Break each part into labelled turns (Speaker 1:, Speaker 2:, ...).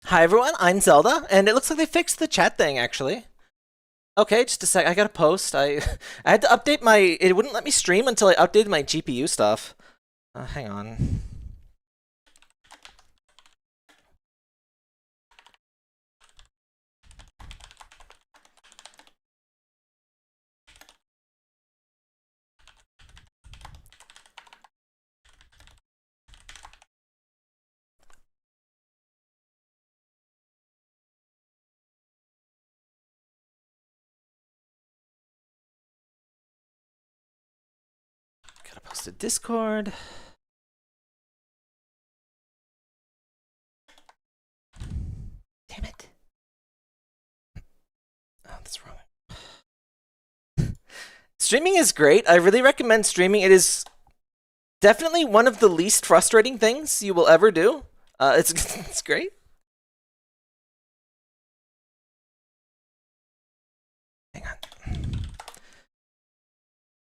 Speaker 1: Hi everyone, I'm Zelda, and it looks like they fixed the chat thing actually. Okay, just a sec. I gotta post. I had to update my. It wouldn't let me stream until I updated my GPU stuff. Hang on. Gotta post to Discord. Damn it. Oh, that's wrong. Streaming is great. I really recommend streaming. It is definitely one of the least frustrating things you will ever do. It's great. Hang on.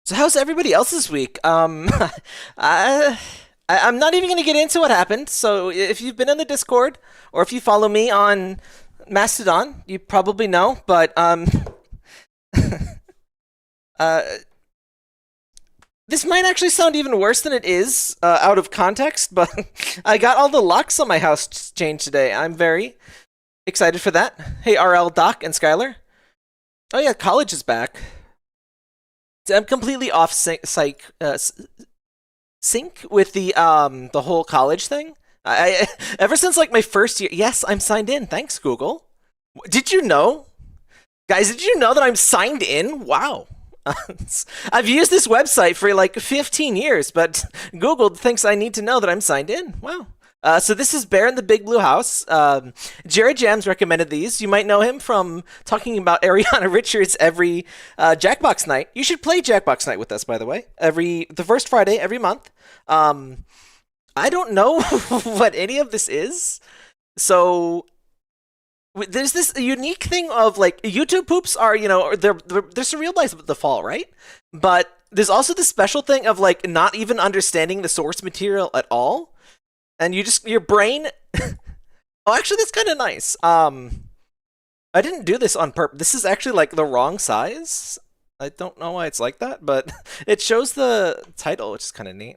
Speaker 1: So how's everybody else's week? I'm not even going to get into what happened. So if you've been in the Discord or if you follow me on Mastodon, you probably know. But this might actually sound even worse than it is out of context. But I got all the locks on my house changed today. I'm very excited for that. Hey, RL, Doc, and Skylar. Oh yeah, college is back. I'm completely off sync with the whole college thing. I ever since like my first year. Yes, I'm signed in. Thanks, Google. Did you know, guys? Did you know that I'm signed in? Wow. I've used this website for like 15 years, but Google thinks I need to know that I'm signed in. Wow. So this is Bear in the Big Blue House. Jared Jams recommended these. You might know him from talking about Ariana Richards every Jackbox night. You should play Jackbox night with us, by the way. The first Friday every month. I don't know what any of this is. So there's this unique thing of like YouTube poops are, you know, they're surreal by default, right? But there's also this special thing of like not even understanding the source material at all. And your brain. Oh, actually, that's kind of nice. I didn't do this on purpose. This is actually like the wrong size. I don't know why it's like that, but it shows the title, which is kind of neat.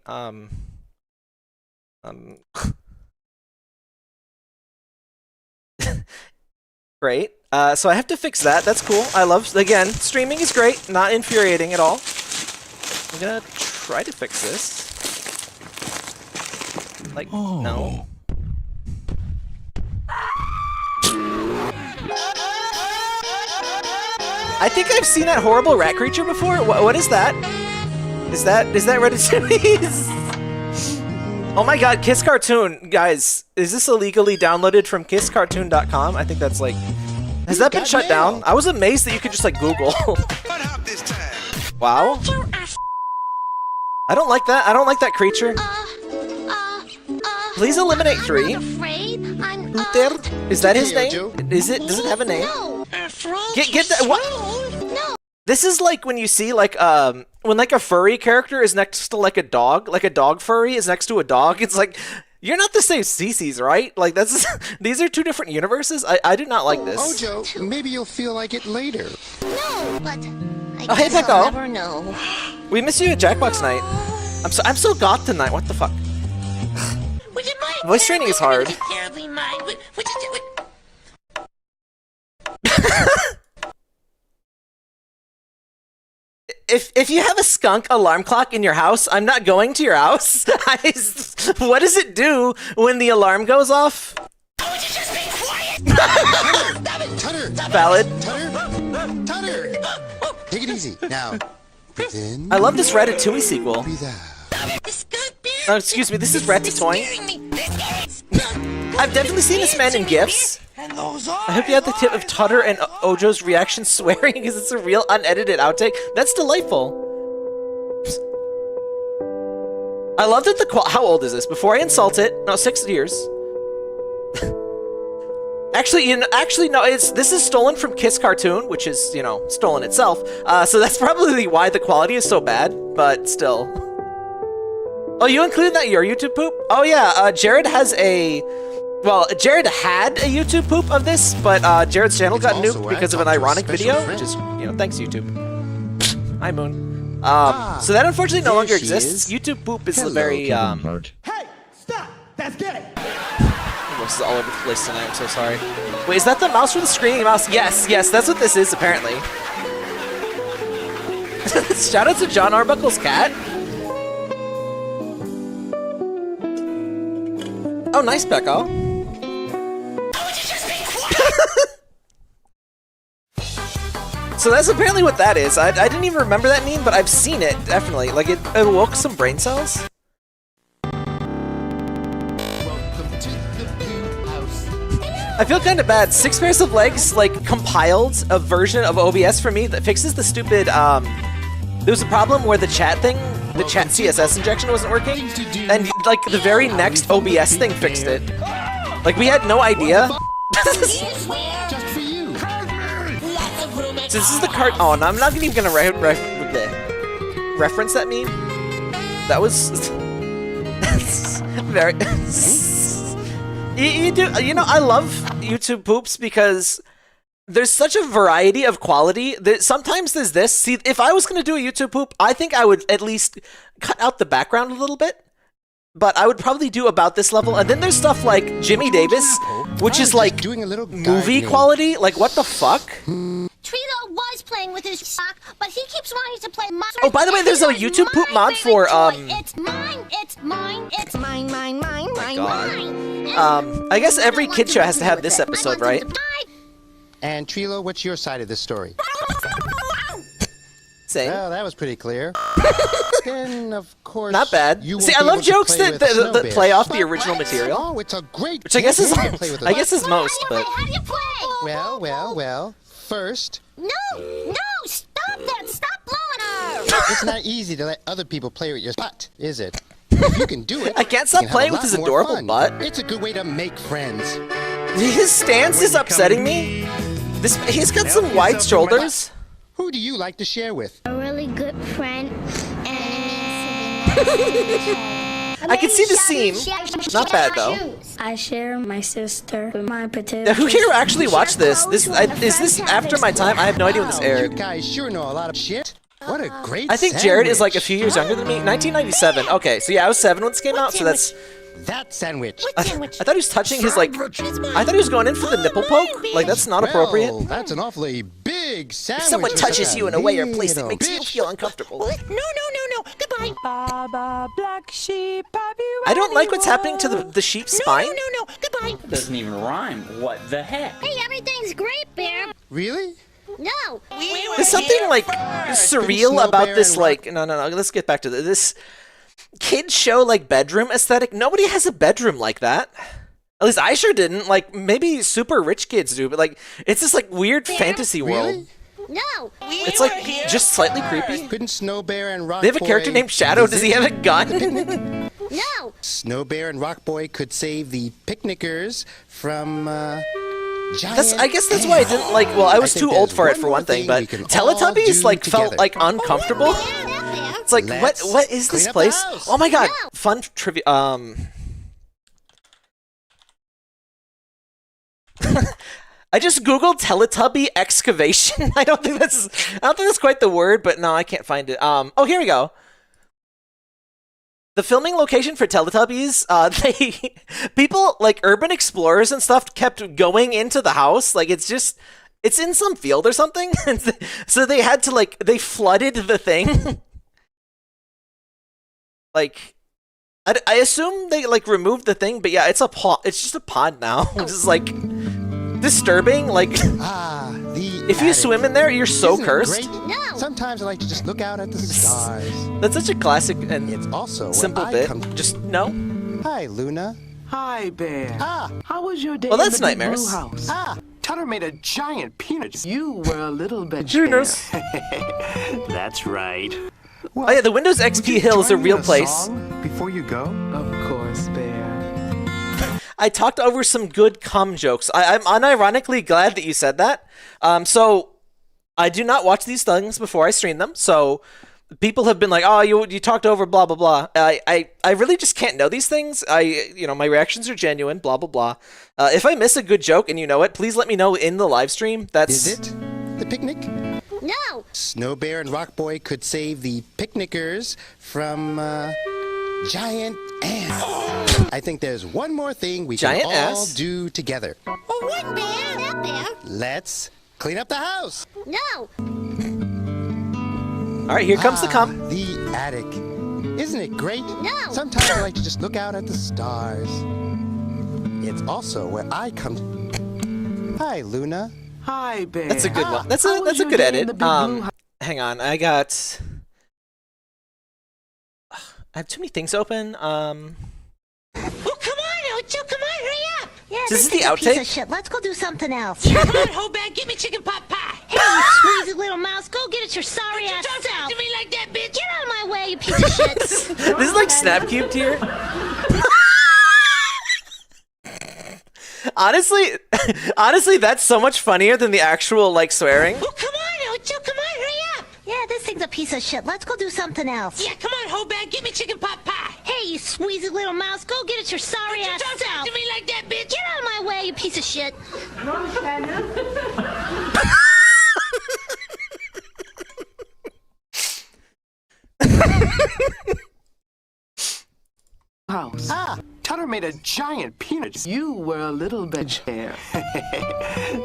Speaker 1: Great. So I have to fix that. That's cool. I love, again, streaming is great. Not infuriating at all. I'm gonna try to fix this. Like, no. I think I've seen that horrible rat creature before. What is that? Is that Ratatouille's? Oh my god, Kiss Cartoon. Guys, is this illegally downloaded from kisscartoon.com? I think that's like... Has that been shut down? I was amazed that you could just like Google. Wow. I don't like that. I don't like that creature. Please eliminate 3. Uther? Is that his name? Is it? Does it have a name? Get that. What? This is like when you see like when like a furry character is next to like a dog furry is next to a dog. It's like you're not the same species, right? Like that's these are 2 different universes. I do not like this.
Speaker 2: Ojo, maybe you'll feel like it later.
Speaker 3: No, but
Speaker 1: oh hey Pecco.
Speaker 3: I'll never know.
Speaker 1: We miss you at Jackbox night. I'm so goth tonight. What the fuck? Voice training is hard. If you have a skunk alarm clock in your house, I'm not going to your house. What does it do when the alarm goes off?
Speaker 3: Oh, just be quiet!
Speaker 2: Tutter!
Speaker 1: Valid.
Speaker 2: Tutter! Take it easy. Now, breathe in.
Speaker 1: I love this Ratatouille sequel.
Speaker 2: Breathe out.
Speaker 1: Oh, excuse me, this is Ratatouille. I've definitely seen this man in GIFs. I hope you had the tip of Tutter and Ojo's reaction swearing because it's a real unedited outtake. That's delightful. I love that how old is this? Before I insult it, no, 6 years. Actually, no. This is stolen from Kiss Cartoon, which is, you know, stolen itself. So that's probably why the quality is so bad. But still. Oh, you included that in your YouTube poop? Oh yeah, Jared has a Well, Jared had a YouTube poop of this, but Jared's channel got nuked because of an ironic video, which is, thanks YouTube. Hi, Moon. So that unfortunately no longer exists. YouTube poop is a very,
Speaker 4: Hey, stop! That's gay!
Speaker 1: This is all over the place tonight, I'm so sorry. Wait, is that the mouse with the screaming mouse? Yes, that's what this is, apparently. Shout out to John Arbuckle's cat. Oh, nice, Becco. So that's apparently what that is. I didn't even remember that meme, but I've seen it, definitely. Like, it awoke some brain cells. I feel kind of bad. 6 pairs of legs, like, compiled a version of OBS for me that fixes the stupid, there was a problem where the chat CSS injection wasn't working, and, like, the very next OBS thing fixed it. Like, we had no idea.
Speaker 2: Just for you.
Speaker 1: So this is the cart. Oh, no, I'm not even gonna reference that meme. That was very. I love YouTube poops because there's such a variety of quality. Sometimes there's this. See, if I was gonna do a YouTube poop, I think I would at least cut out the background a little bit. But I would probably do about this level. And then there's stuff like Jimmy Davis, which is like
Speaker 2: doing a little
Speaker 1: movie quality. Like, what the fuck?
Speaker 3: Trilo was playing with his sock, but he keeps wanting to play Monster.
Speaker 1: Oh, by the way, there's a YouTube poop mod for
Speaker 3: It's mine, it's mine, it's mine, mine.
Speaker 1: I guess every kid show has to have this episode, right?
Speaker 2: And Trilo, what's your side of this story?
Speaker 1: Same.
Speaker 2: Well, that was pretty clear. Then, of course,
Speaker 1: Not bad.
Speaker 2: you
Speaker 1: See,
Speaker 2: won't
Speaker 1: I
Speaker 2: be
Speaker 1: love
Speaker 2: able to
Speaker 1: jokes
Speaker 2: play
Speaker 1: that,
Speaker 2: with a
Speaker 1: that,
Speaker 2: snow
Speaker 1: that play
Speaker 2: bear.
Speaker 1: off the original material.
Speaker 2: Oh, it's a great
Speaker 1: Which I guess is,
Speaker 2: game to play with
Speaker 1: I guess is most,
Speaker 3: How
Speaker 1: but
Speaker 3: do you play?
Speaker 2: Well. First,
Speaker 3: No, stop that! Stop blowing her!
Speaker 2: it's not easy to let other people play with your butt, is it? If you can do it,
Speaker 1: I can't stop
Speaker 2: you can have
Speaker 1: playing
Speaker 2: a
Speaker 1: with
Speaker 2: lot
Speaker 1: his
Speaker 2: more
Speaker 1: adorable
Speaker 2: fun.
Speaker 1: butt.
Speaker 2: It's a good way to make friends.
Speaker 1: His stance is upsetting me. He's got some wide shoulders.
Speaker 2: Who do you like to share with?
Speaker 3: A really good friend
Speaker 1: I can see the seam. Not bad though.
Speaker 5: I share my sister with my potato.
Speaker 1: Now, who here actually watched this? Is this after my time? I have no idea when this
Speaker 2: Wow, you
Speaker 1: aired.
Speaker 2: guys sure know a lot of shit. What a great
Speaker 1: I think Jared is like a
Speaker 2: sandwich.
Speaker 1: few years younger than me. 1997. Okay, so yeah, I was 7 when this came out, so that's.
Speaker 2: That sandwich.
Speaker 1: I thought he was touching his like. I thought he was going in for the nipple poke. Like that's not appropriate.
Speaker 2: Well, that's an awfully big sandwich.
Speaker 1: If someone
Speaker 2: for
Speaker 1: touches
Speaker 2: such
Speaker 1: you in a way or place that
Speaker 2: little
Speaker 1: makes you
Speaker 2: bitch.
Speaker 1: feel uncomfortable.
Speaker 3: No. Goodbye.
Speaker 4: Baba, black sheep, have you
Speaker 1: I don't like what's happening to the sheep's spine.
Speaker 3: No. Goodbye.
Speaker 6: Doesn't even rhyme. What the heck?
Speaker 3: Hey, everything's great, Bear.
Speaker 2: Really?
Speaker 3: No.
Speaker 1: There's something like surreal
Speaker 2: Snow
Speaker 1: about
Speaker 2: Bear
Speaker 1: this.
Speaker 2: and
Speaker 1: Like no. Let's get back to this kid show like bedroom aesthetic. Nobody has a bedroom like that. At least I sure didn't. Like maybe super rich kids do, but like it's this like weird fantasy world.
Speaker 2: Really?
Speaker 3: No.
Speaker 1: It's like just slightly creepy.
Speaker 2: Couldn't Snow Bear and Rock
Speaker 1: They have a
Speaker 2: Boy
Speaker 1: character named Shadow. Does he have a
Speaker 2: visit?
Speaker 1: gun?
Speaker 3: No.
Speaker 2: Snow Bear and Rock Boy could save the picnickers from giant
Speaker 1: I guess that's why I didn't like. Well, I was
Speaker 2: think
Speaker 1: too old
Speaker 2: there's
Speaker 1: for it
Speaker 2: one
Speaker 1: for
Speaker 2: more
Speaker 1: one thing,
Speaker 2: thing
Speaker 1: but
Speaker 2: we can all
Speaker 1: Teletubbies
Speaker 2: do
Speaker 1: like felt
Speaker 2: together.
Speaker 1: like uncomfortable. It's like
Speaker 2: Let's
Speaker 1: what is this
Speaker 2: clean up the
Speaker 1: place?
Speaker 2: house.
Speaker 1: Oh my god!
Speaker 3: No.
Speaker 1: Fun trivia. I just googled Teletubby excavation. I don't think that's quite the word, but no, I can't find it. Oh, here we go. The filming location for Teletubbies, people like urban explorers and stuff kept going into the house. Like it's in some field or something. So they had to they flooded the thing. Like, I assume they removed the thing, but yeah, it's just a pond now, which is disturbing. Like, if you swim in there, you're so
Speaker 2: Isn't it
Speaker 1: cursed.
Speaker 2: great?
Speaker 3: No.
Speaker 2: Sometimes I like to just look out at the stars.
Speaker 1: That's such a classic and
Speaker 2: It's also where
Speaker 1: simple
Speaker 2: I
Speaker 1: bit.
Speaker 2: come-
Speaker 1: Just no.
Speaker 2: Hi, Luna.
Speaker 4: Hi, Bear.
Speaker 2: Ah.
Speaker 4: How was your day
Speaker 1: Well, that's
Speaker 4: in the big
Speaker 1: nightmares.
Speaker 4: blue house?
Speaker 2: Ah.
Speaker 4: Tutter made a giant peanut. You were a little bit
Speaker 1: Genius.
Speaker 7: That's right.
Speaker 4: Well,
Speaker 1: Oh yeah, the Windows XP Hill is a
Speaker 8: Join me in
Speaker 1: real place.
Speaker 8: song before you go?
Speaker 4: Of course, Bear.
Speaker 1: I talked over some good cum jokes. I'm unironically glad that you said that. So I do not watch these things before I stream them. So people have been like, oh, you talked over blah blah blah. I really just can't know these things. My reactions are genuine. Blah blah blah. If I miss a good joke and you know it, please let me know in the live stream.
Speaker 2: Is it the picnic?
Speaker 3: No.
Speaker 2: Snow Bear and Rock Boy could save the picnickers from giant ants. I think there's one more thing we
Speaker 1: Giant
Speaker 2: can all
Speaker 1: ants?
Speaker 2: do together.
Speaker 3: Well, what bear? That bear?
Speaker 2: Let's clean up the house.
Speaker 3: No.
Speaker 1: All right, here comes the cum.
Speaker 2: The attic. Isn't it great?
Speaker 3: No.
Speaker 2: Sometimes I like to just look out at the stars. It's also where I come. Hi, Luna.
Speaker 4: Hi, Bear.
Speaker 1: That's a good one. That's
Speaker 4: How was
Speaker 1: a
Speaker 4: your
Speaker 1: good
Speaker 4: day in
Speaker 1: edit.
Speaker 4: the big blue
Speaker 1: Hang on, I have too many things open.
Speaker 3: Oh, come on, Ocho. Come on, hurry up. Yeah,
Speaker 1: This is
Speaker 3: thing's
Speaker 1: the
Speaker 3: a piece
Speaker 1: outtake?
Speaker 3: of shit. Let's go do something else. Yeah, come on, Hobag. Give me chicken pot pie. Hey, you squeezy little mouse. Go get it your sorry ass self. Don't talk to me like that, bitch. Get out of my way, you piece of shit.
Speaker 1: This is like Snapcube tier. honestly, that's so much funnier than the actual like swearing.
Speaker 3: Oh, come on, Ocho. Come on, hurry up. Yeah, this thing's a piece of shit. Let's go do something else. Yeah, come on, Hobag. Give me chicken pot pie. Hey, you squeezy little mouse. Go get it your sorry ass self. Don't talk to me like that, bitch. Get out of my way, you piece of shit.
Speaker 4: house. Tutter made a giant peanut. You were a little bit Bear.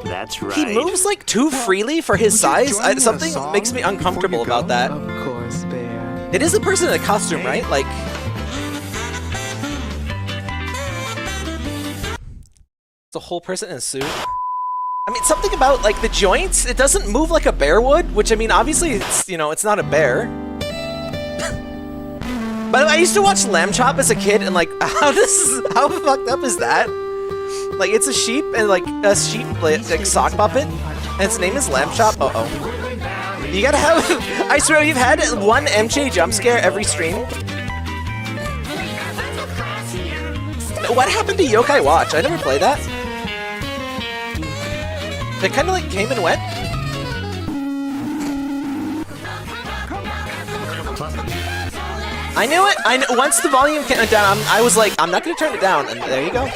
Speaker 7: That's right.
Speaker 1: He moves like too freely for his size. Something makes me uncomfortable about that.
Speaker 4: Of course, Bear.
Speaker 1: It is a person in a costume, right? Like, it's a whole person in a suit. I mean, something about like the joints. It doesn't move like a bear would. Which I mean, obviously, it's it's not a bear. But I used to watch Lamb Chop as a kid, and like, how fucked up is that? Like, it's a sheep and like a sheep like sock puppet, and its name is Lamb Chop. Uh oh. You gotta have. I swear, you've had one MJ jump scare every stream. What happened to Yokai Watch? I never played that. It kind of like came and went. I knew it. Once the volume came down, I was like, I'm not gonna turn it down, and there you go.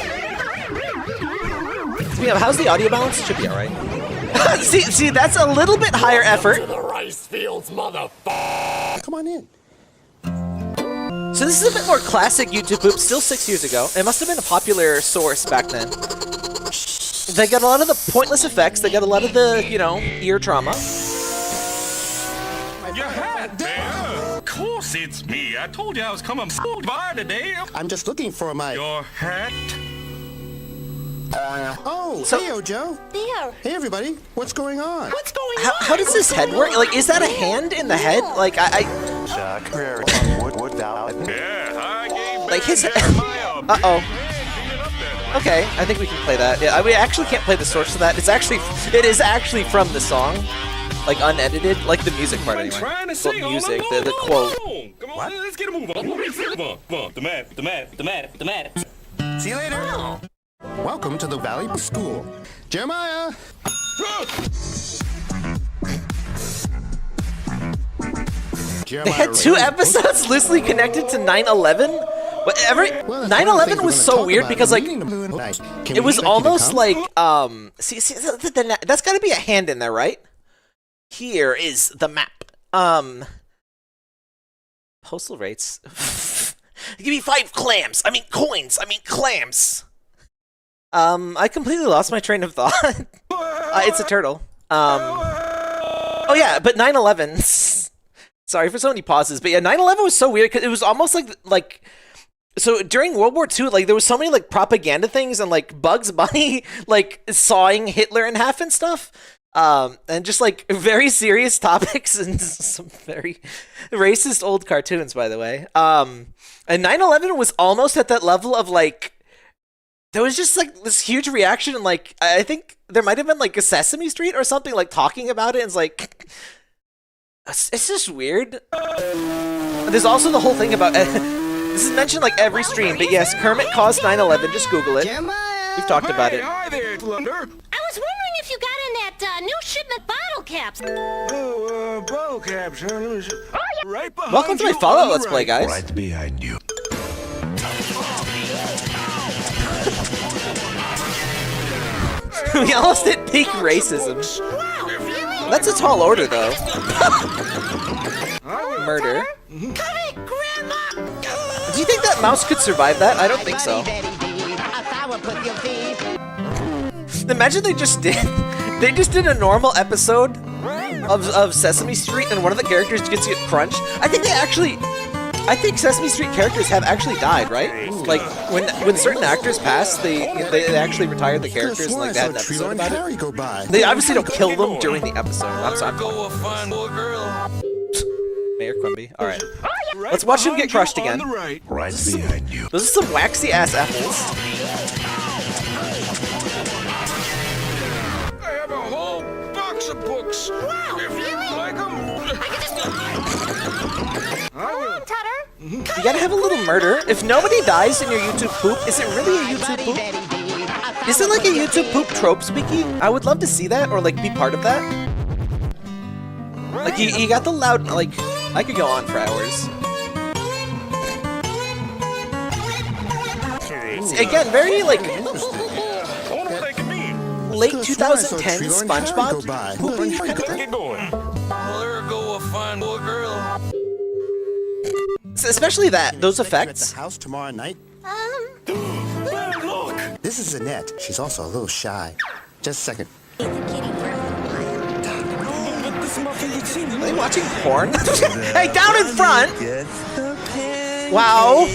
Speaker 1: So, yeah, how's the audio balance? It should be all right. see, that's a little bit higher effort.
Speaker 2: Come on in.
Speaker 1: So this is a bit more classic YouTube poop. Still 6 years ago. It must have been a popular source back then. They got a lot of the pointless effects. They got a lot of the, ear trauma.
Speaker 8: Your hat, man. Of course it's me. I told you I was coming by today.
Speaker 2: I'm just looking for my...
Speaker 8: Your hat?
Speaker 2: Hey, Ojo.
Speaker 3: Bear.
Speaker 2: Hey, everybody. What's going on?
Speaker 3: What's going on?
Speaker 1: How does this head work? Like, is that a hand in the head? Like,
Speaker 8: Yeah, I gave
Speaker 1: like his.
Speaker 8: Jeremiah.
Speaker 1: Uh-oh. Okay, I think we can play that. Yeah, we actually can't play the source of that. It is actually from the song, like unedited, like the music part anyway.
Speaker 8: Trying to
Speaker 1: Well,
Speaker 8: sing all
Speaker 1: music,
Speaker 8: along.
Speaker 1: the quote.
Speaker 8: Come on, let's get a move on. Come on. The man.
Speaker 2: See you later. Welcome to the Valley School. Jeremiah!
Speaker 1: They had 2 episodes loosely connected to 9/11. Whatever. 9/11 was so weird because like it was almost like see that's got to be a hand in there, right? Here is the map. Postal rates. Give me 5 clams. I mean coins. I mean clams. I completely lost my train of thought. It's a turtle. Oh yeah, but 9/11. Sorry for so many pauses, but yeah, 9/11 was so weird because it was almost like so during World War II, like there was so many like propaganda things and like Bugs Bunny like sawing Hitler in half and stuff, and just like very serious topics and some very racist old cartoons, by the way. And 9/11 was almost at that level of like there was just like this huge reaction, and like I think there might have been like a Sesame Street or something like talking about it, and it's like. It's just weird. There's also the whole thing about this is mentioned like every stream, but yes, Kermit caused 9/11. Just Google it. We've talked about it.
Speaker 8: Hi there, Thunder.
Speaker 3: I was wondering if you got in that new shipment bottle caps.
Speaker 8: Oh, bottle caps, huh? Let me see.
Speaker 3: Oh,
Speaker 8: Right behind
Speaker 1: Welcome to my
Speaker 8: you on
Speaker 1: Fallout
Speaker 8: the
Speaker 1: Let's Play,
Speaker 8: right.
Speaker 1: guys.
Speaker 9: Right behind you.
Speaker 1: We almost hit peak racism. That's a tall order, though. Murder. Do you think that mouse could survive that? I don't think so. Imagine they just did a normal episode of Sesame Street and one of the characters gets to get crunched. I think Sesame Street characters have actually died, right? Like when certain actors pass, they actually retired the characters and like they had an episode about it.
Speaker 2: Go by.
Speaker 1: They obviously don't kill them during the episode. I'm sorry. Mayor Quimby. All right. Let's watch him get crushed
Speaker 8: On
Speaker 1: again.
Speaker 8: the right.
Speaker 9: Right behind you.
Speaker 1: Those are some waxy ass apples.
Speaker 8: I have a whole box of books. Wow, if you like them.
Speaker 1: You gotta have a little murder. If nobody dies in your YouTube poop, is it really a YouTube poop? Is it like a YouTube poop tropes wiki? I would love to see that or like be part of that. Like you got the loud, like I could go on for hours. Again, very like late 2010 SpongeBob.
Speaker 8: Get going. There go a fine boy girl.
Speaker 1: Especially those
Speaker 2: At
Speaker 1: effects.
Speaker 2: the house tomorrow night.
Speaker 8: Look.
Speaker 2: This is Annette. She's also a little shy. Just a second.
Speaker 1: Are they watching porn? Hey, down in front! Wow.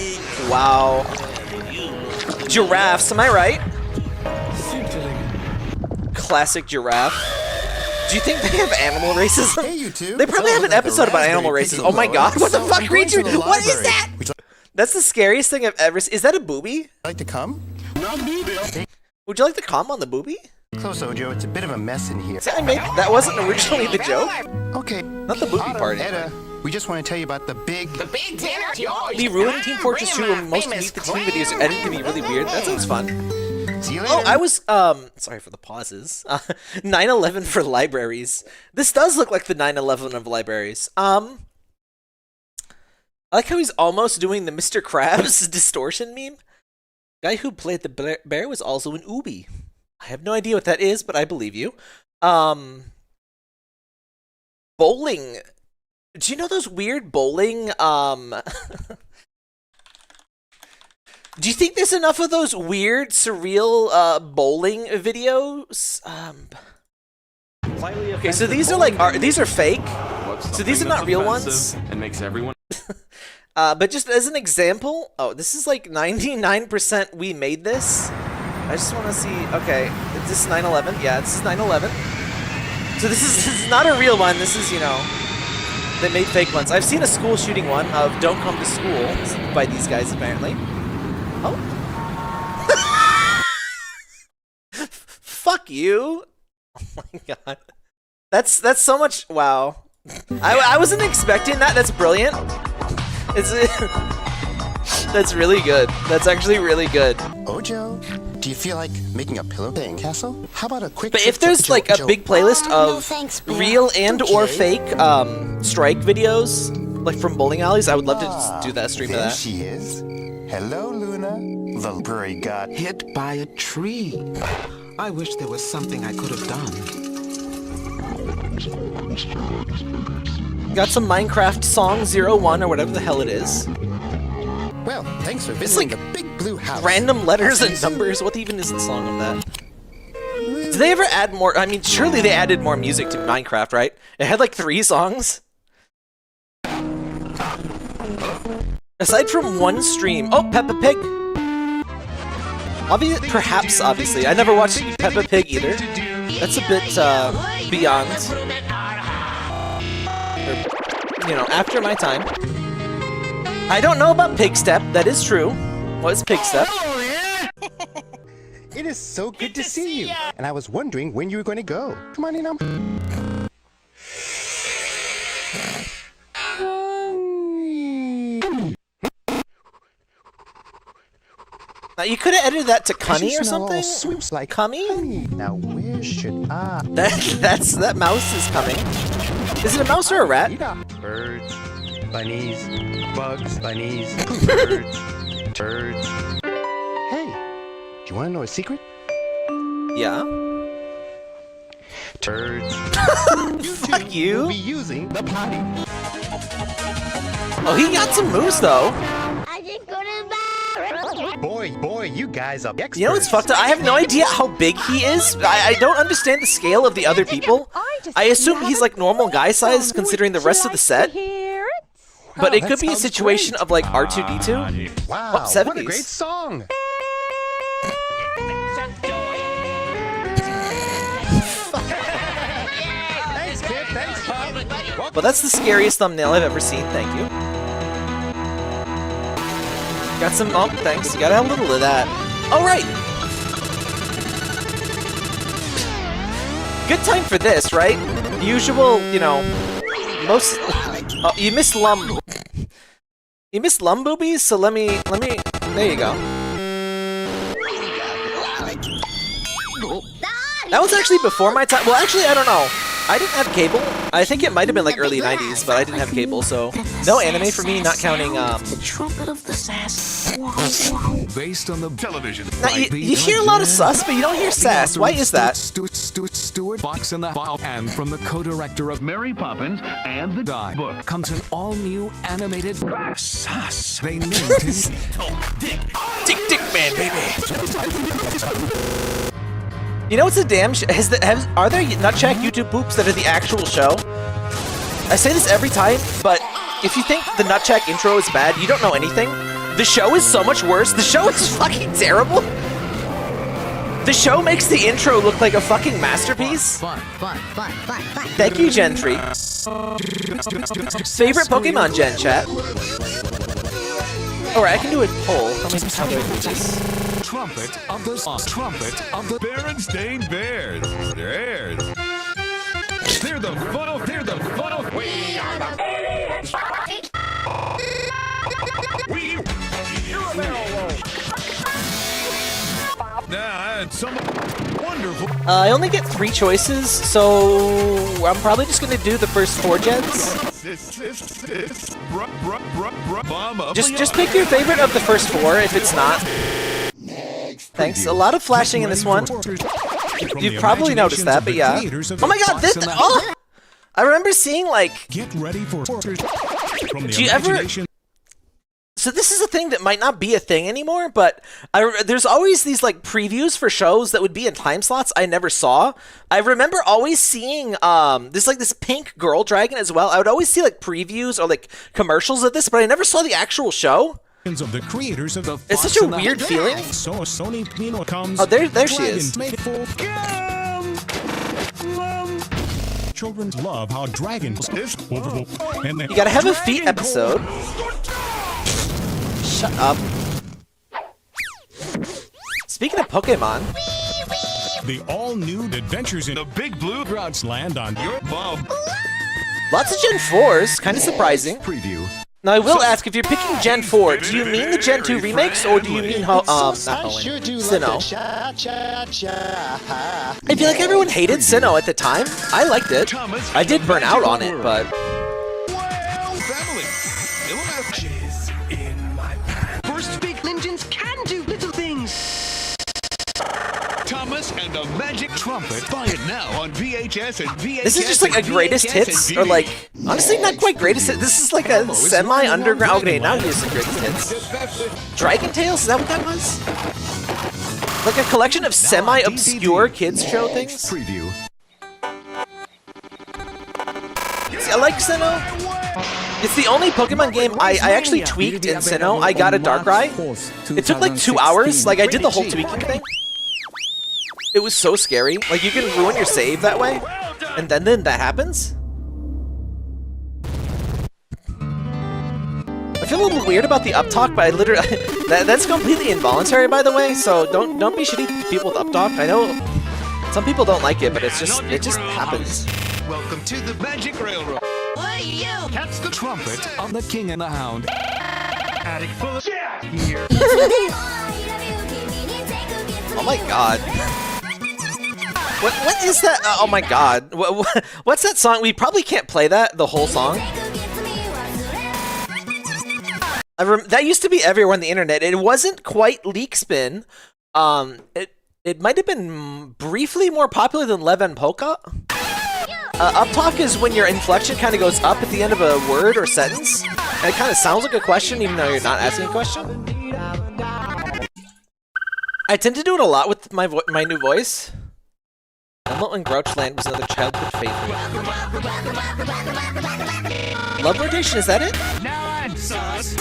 Speaker 1: Wow. Giraffes, am I right? Classic giraffe. Do you think they have animal racism?
Speaker 2: Hey, you two.
Speaker 1: They probably have an episode about animal racism. Oh my god, what the fuck,
Speaker 2: I'm going to
Speaker 1: Reacher?
Speaker 2: the
Speaker 1: What is
Speaker 2: library.
Speaker 1: that?
Speaker 2: Would you
Speaker 1: That's the scariest thing I've ever seen. Is that a booby?
Speaker 2: like to come?
Speaker 1: Would you like to comment on the booby?
Speaker 2: Close, Ojo. It's a bit of a mess in here.
Speaker 1: See, that wasn't originally the joke.
Speaker 2: Okay.
Speaker 1: Not the booby part.
Speaker 2: Etta, we just want to tell you about the big...
Speaker 1: The ruined Team Fortress 2 and most meet the team videos are edited to be really weird. That sounds fun.
Speaker 2: See you later.
Speaker 1: Oh, I was, sorry for the pauses. 9/11 for libraries. This does look like the 9/11 of libraries. I like how he's almost doing the Mr. Krabs distortion meme. Guy who played the bear was also an Ubi. I have no idea what that is, but I believe you. Bowling. Do you know those weird bowling, Do you think there's enough of those weird, surreal, bowling videos? Okay, so these are like, these are fake. So these are not real ones.
Speaker 10: And makes everyone.
Speaker 1: But just as an example, oh, this is like 99% we made this. I just want to see, okay, is this 9/11? Yeah, this is 9/11. So this is not a real one, this is, you know, they made fake ones. I've seen a school shooting one of Don't Come to School by these guys, apparently. Oh. Fuck you. Oh my god. That's so much, wow. I wasn't expecting that, that's brilliant. That's really good. That's actually really good.
Speaker 2: Ojo, do you feel like making a pillow thing castle? How about a quick...
Speaker 1: But
Speaker 2: trip
Speaker 1: if there's
Speaker 2: to
Speaker 1: like a
Speaker 2: Ojo?
Speaker 1: big playlist
Speaker 3: no
Speaker 1: of
Speaker 3: thanks, Bill.
Speaker 1: real and or
Speaker 2: Okay.
Speaker 1: fake strike videos, like from bowling alleys, I would love to just do that, stream of
Speaker 2: There
Speaker 1: that.
Speaker 2: she is. Hello, Luna. The library got...
Speaker 11: Hit by a tree. I wish there was something I could have done.
Speaker 1: Got some Minecraft song 01 or whatever the hell it is.
Speaker 2: Well, thanks for visiting
Speaker 1: like
Speaker 2: the big blue house.
Speaker 1: Random letters
Speaker 2: I'll
Speaker 1: and
Speaker 2: see you soon.
Speaker 1: numbers. What even is the song of that? Did they ever add more? I mean, surely they added more music to Minecraft, right? It had like 3 songs. Aside from one stream. Oh, Peppa Pig. Perhaps, obviously. I never watched Peppa Pig either. That's a bit beyond. Or, you know, after my time. I don't know about Pig Step. That is true. What is Pig Step?
Speaker 2: It is so good to see you. And I was wondering when you were going to go. Come on in.
Speaker 1: Now, you could have edited that to Cunny
Speaker 2: She
Speaker 1: or
Speaker 2: smell all
Speaker 1: something.
Speaker 2: Swoops like
Speaker 1: Cummy?
Speaker 2: honey. Now where should I?
Speaker 1: That mouse is coming. Is it a mouse or a rat?
Speaker 2: Birds. bunnies, bugs, bunnies, birds, turds. Hey, do you want to know a secret?
Speaker 1: Yeah.
Speaker 2: Turds.
Speaker 1: Fuck you.
Speaker 2: We'll be using the potty.
Speaker 1: Oh, he got some moves though.
Speaker 3: I just go to the bathroom.
Speaker 2: Boy, you guys are experts.
Speaker 1: You know what's fucked up? I have no idea how big he is. I don't understand the scale of the other people. I assume he's like normal guy size considering the rest of the set. But it could be a situation of like R2-D2.
Speaker 2: Wow,
Speaker 1: 70s.
Speaker 2: what a great song. Thanks, kid. Thanks, Pop.
Speaker 1: Well, that's the scariest thumbnail I've ever seen. Thank you. Got some. Oh, thanks. You gotta have a little of that. All right. Good time for this, right? Usual, you know, most. Oh, you missed You missed boobies, so let me. There you go. That was actually before my time. Well, actually, I don't know. I didn't have cable. I think it might have been like early 90s, but I didn't have cable, so no anime for me, not counting.
Speaker 6: Trumpet of the sass.
Speaker 8: Based on the television.
Speaker 1: Now, you hear a lot of sus, but you don't hear sass. Why is that?
Speaker 8: Stewart Fox in the File, and from the co-director of Mary Poppins and the Die Book comes an all-new animated sus. They named him Dick Man, baby.
Speaker 1: You know what's a damn are there Nutcheck YouTube poops that are the actual show? I say this every time, but if you think the Nutcheck intro is bad, you don't know anything. The show is so much worse. The show is fucking terrible. The show makes the intro look like a fucking masterpiece.
Speaker 6: Fun.
Speaker 1: Thank you, Gen 3. Favorite Pokemon Gen, chat? Alright, I can do a poll. How do I do this?
Speaker 8: Trumpet of the Berenstain Bears. They're the funnel. We are the Now, it's some wonderful.
Speaker 1: I only get 3 choices, so I'm probably just gonna do the first 4 gens. Just pick your favorite of the first 4 if it's not. Thanks. A lot of flashing in this one. You've probably noticed that, but yeah. Oh my god, this. Oh! I remember seeing like.
Speaker 8: Get ready for.
Speaker 1: Do you ever? So this is a thing that might not be a thing anymore, but there's always these like previews for shows that would be in time slots I never saw. I remember always seeing this pink girl dragon as well. I would always see like previews or like commercials of this, but I never saw the actual show.
Speaker 8: Of the creators of the
Speaker 1: it's such a weird feeling.
Speaker 8: So Sony Pino comes.
Speaker 1: Oh, there she is.
Speaker 8: Children love how dragons and
Speaker 1: you gotta have a feet episode. Shut up. Speaking of Pokemon,
Speaker 8: the all-new adventures in the Big Blue Routes land on your bum.
Speaker 1: Lots of Gen 4s, kind of surprising.
Speaker 8: Preview.
Speaker 1: Now I will ask, if you're picking Gen 4, do you mean the Gen 2 remakes, or do you mean not Sinnoh? I feel like everyone hated Sinnoh at the time. I liked it. I did burn out on it, but...
Speaker 4: First big engines can do little things.
Speaker 8: Thomas and the Magic Trumpet. Buy it now on VHS and VHS.
Speaker 1: This is just like a greatest hits, or like, honestly, not quite greatest hits. This is like a semi-underground. Okay, now here's the greatest hits. Dragon Tales? Is that what that was? Like a collection of semi-obscure kids show things?
Speaker 8: Preview.
Speaker 1: See, I like Sinnoh. It's the only Pokemon game I actually tweaked in Sinnoh. I got a Darkrai. It took like 2 hours. Like, I did the whole tweaking thing. It was so scary. Like, you can ruin your save that way. And then that happens. I feel a little weird about the uptalk, but I literally... that's completely involuntary, by the way, so don't be shitty to people with uptalk. I know some people don't like it, but it just happens.
Speaker 8: Welcome to the Magic Railroad.
Speaker 3: Hey, you!
Speaker 8: Catch the trumpet of the King and the Hound. Attic full of here.
Speaker 1: Oh my god. What is that? Oh my god. What's that song? We probably can't play that, the whole song. That used to be everywhere on the internet. It wasn't quite leak spin. It might have been briefly more popular than Leven Polka. Up talk is when your inflection kind of goes up at the end of a word or sentence. And it kind of sounds like a question even though you're not asking a question. I tend to do it a lot with my new voice. Elmo and Grouchland was another childhood favorite. Love rotation, is that it?
Speaker 8: Now I'm sus.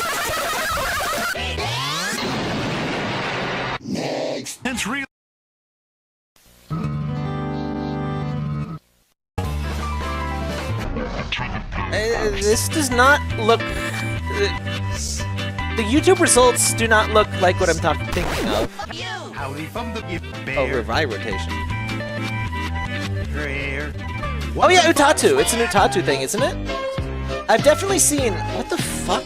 Speaker 8: Next. It's real.
Speaker 1: This does not look... the YouTube results do not look like what I'm thinking of. Oh, revive rotation. Oh yeah, Utatu! It's an Utatu thing, isn't it? I've definitely seen... What the fuck?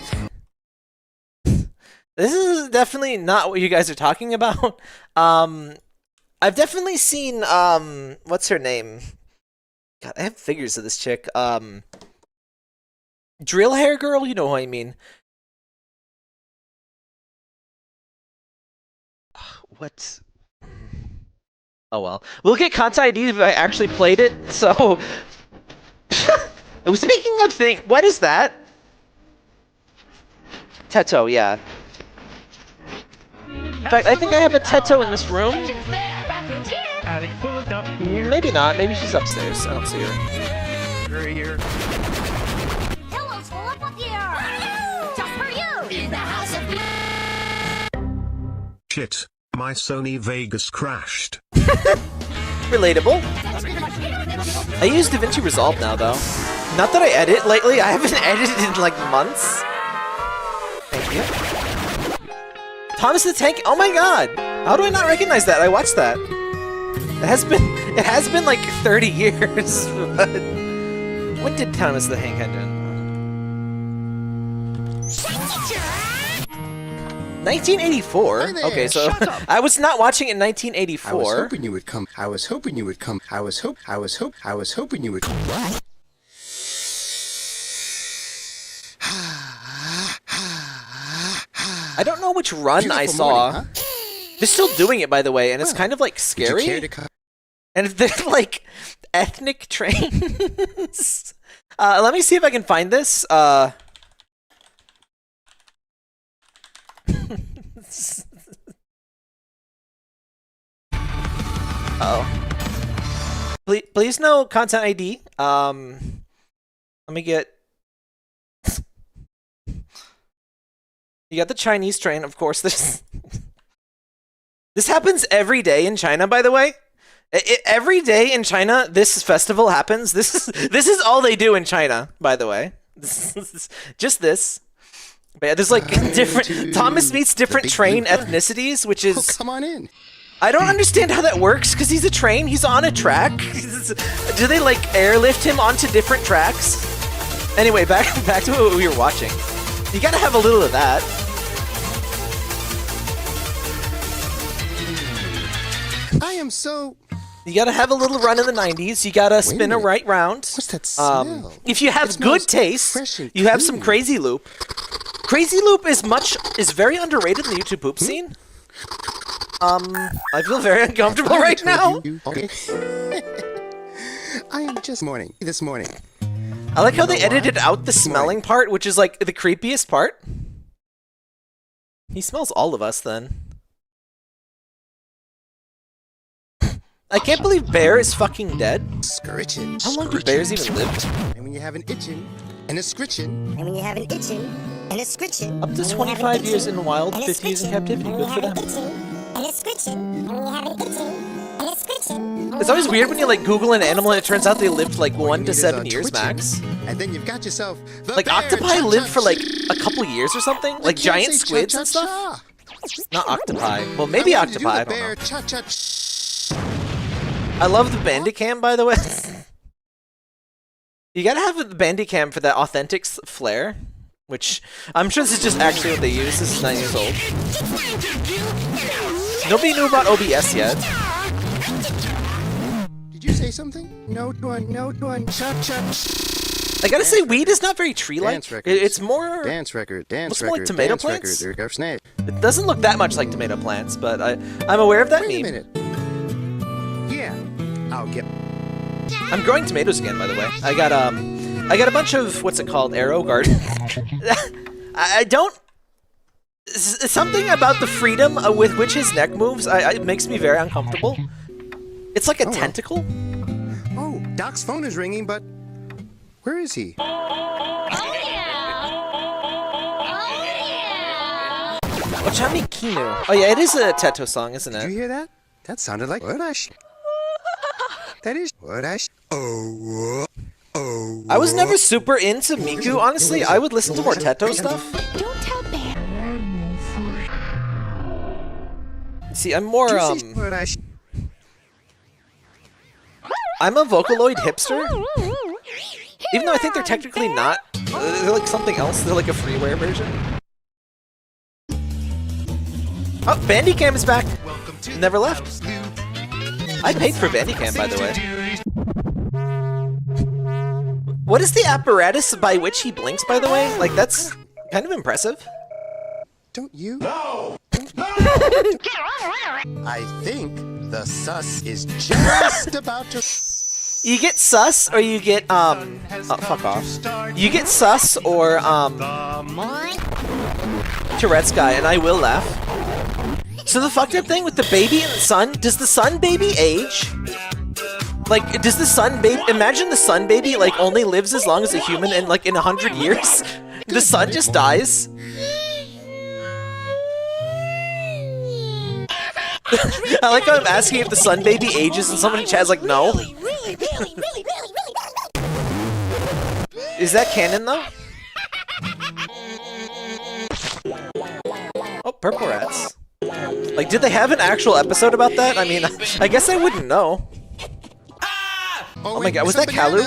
Speaker 1: This is definitely not what you guys are talking about. I've definitely seen, what's her name? God, I have figures of this chick. Drill hair girl? You know who I mean. What? Oh well. We'll get content ID if I actually played it, so... Speaking of things, what is that? Teto, yeah. In fact, I think I have a Teto in this room. Maybe not. Maybe she's upstairs. I don't see her.
Speaker 3: Pillows full of gear. Just for you. In the house of
Speaker 9: Shit, my Sony Vegas crashed.
Speaker 1: Relatable. I use DaVinci Resolve now, though. Not that I edit lately. I haven't edited in like months. Thank you. Thomas the Tank. Oh my god. How do I not recognize that? I watched that. It has been like 30 years. But when did Thomas the Tank end in? 1984? Okay, so I was not watching it in 1984.
Speaker 2: I was hoping you would come. I was hoping you would come. I was hoping you would come. What?
Speaker 1: I don't know which run I saw.
Speaker 2: Morning, huh?
Speaker 1: They're still doing it, by the way, and it's kind of like scary. And if they're like ethnic trains. Let me see if I can find this. Oh. Please no content ID. Let me get. You got the Chinese train, of course. This happens every day in China, by the way. Every day in China, this festival happens. This is all they do in China, by the way. Just this. But yeah, there's like different. Thomas meets different train ethnicities, which is.
Speaker 2: Oh, come on in.
Speaker 1: I don't understand how that works because he's a train. He's on a track. Do they like airlift him onto different tracks? Anyway, back to what we were watching. You gotta have a little of that.
Speaker 2: I am so...
Speaker 1: You gotta have a little run in the 90s. You gotta spin a right round.
Speaker 2: What's that smell?
Speaker 1: If you have good taste, you have some Crazy Loop. Crazy Loop is very underrated in the YouTube poop scene. I feel very uncomfortable right now.
Speaker 2: Okay. I am just this morning.
Speaker 1: I like how they edited out the smelling part, which is like the creepiest part. He smells all of us then. I can't believe Bear is fucking dead.
Speaker 2: Scritching.
Speaker 1: How long do bears even live?
Speaker 2: And when you have an itching and a scritching.
Speaker 3: And when you have an itching and a scritching.
Speaker 1: Up to 25 years in the wild, 50 years in captivity. Good for them.
Speaker 3: And a scritching. And when you have an itching and a scritching.
Speaker 1: It's always weird when you like Google an animal and it turns out they lived like 1 to 7 years max.
Speaker 2: And then you've got yourself the
Speaker 1: like
Speaker 2: bear.
Speaker 1: octopi live for like a couple years or something, like giant squids and stuff. Not octopi. Well, maybe octopi. I don't know. I love the Bandicam, by the way. You gotta have the Bandicam for that authentic flair, which I'm sure this is just actually what they use. This is 9 years old. Nobody knew about OBS yet.
Speaker 2: Did you say something? No one, cha-cha.
Speaker 1: I gotta say, weed is not very tree-like.
Speaker 2: Dance records.
Speaker 1: It's more...
Speaker 2: Dance record. Dance
Speaker 1: looks
Speaker 2: record.
Speaker 1: more like tomato
Speaker 2: dance
Speaker 1: plants.
Speaker 2: Record, snake.
Speaker 1: It doesn't look that much like tomato plants, but I'm aware of that
Speaker 2: Wait a
Speaker 1: meme.
Speaker 2: minute. Yeah, I'll get.
Speaker 1: I'm growing tomatoes again, by the way. I got a bunch of, what's it called, arrow garden. I don't... Something about the freedom with which his neck moves, it makes me very uncomfortable. It's like a tentacle.
Speaker 2: Oh, Doc's phone is ringing, but where is he?
Speaker 1: Ochami Kinu. Oh yeah, it is a Teto song, isn't
Speaker 2: Did you
Speaker 1: it?
Speaker 2: hear that? That sounded like what I That is what I Oh.
Speaker 1: I was never super into Miku, honestly. I would listen to more Teto stuff.
Speaker 3: Don't tell Bear.
Speaker 1: See, I'm more,
Speaker 2: What I
Speaker 1: I'm a Vocaloid hipster. Even though I think they're technically not. They're like something else. They're like a freeware version. Oh, Bandicam is back. Never left. I paid for Bandicam, by the way. What is the apparatus by which he blinks, by the way? Like, that's kind of impressive.
Speaker 2: Don't you? No! I think the sus is just about to.
Speaker 1: You get sus, or you get, oh, fuck off. You get sus, or, Tourette's guy, and I will laugh. So the fucked up thing with the baby and the sun, does the sun baby age? Like, does the sun baby, imagine the sun baby, like, only lives as long as a human, and, like, in 100 years, the sun just dies? I like how I'm asking if the sun baby ages, and someone in chat is like, no. Is that canon, though? Oh, purple rats. Like, did they have an actual episode about that? I mean, I guess I wouldn't know. Oh my god, was that Kalu?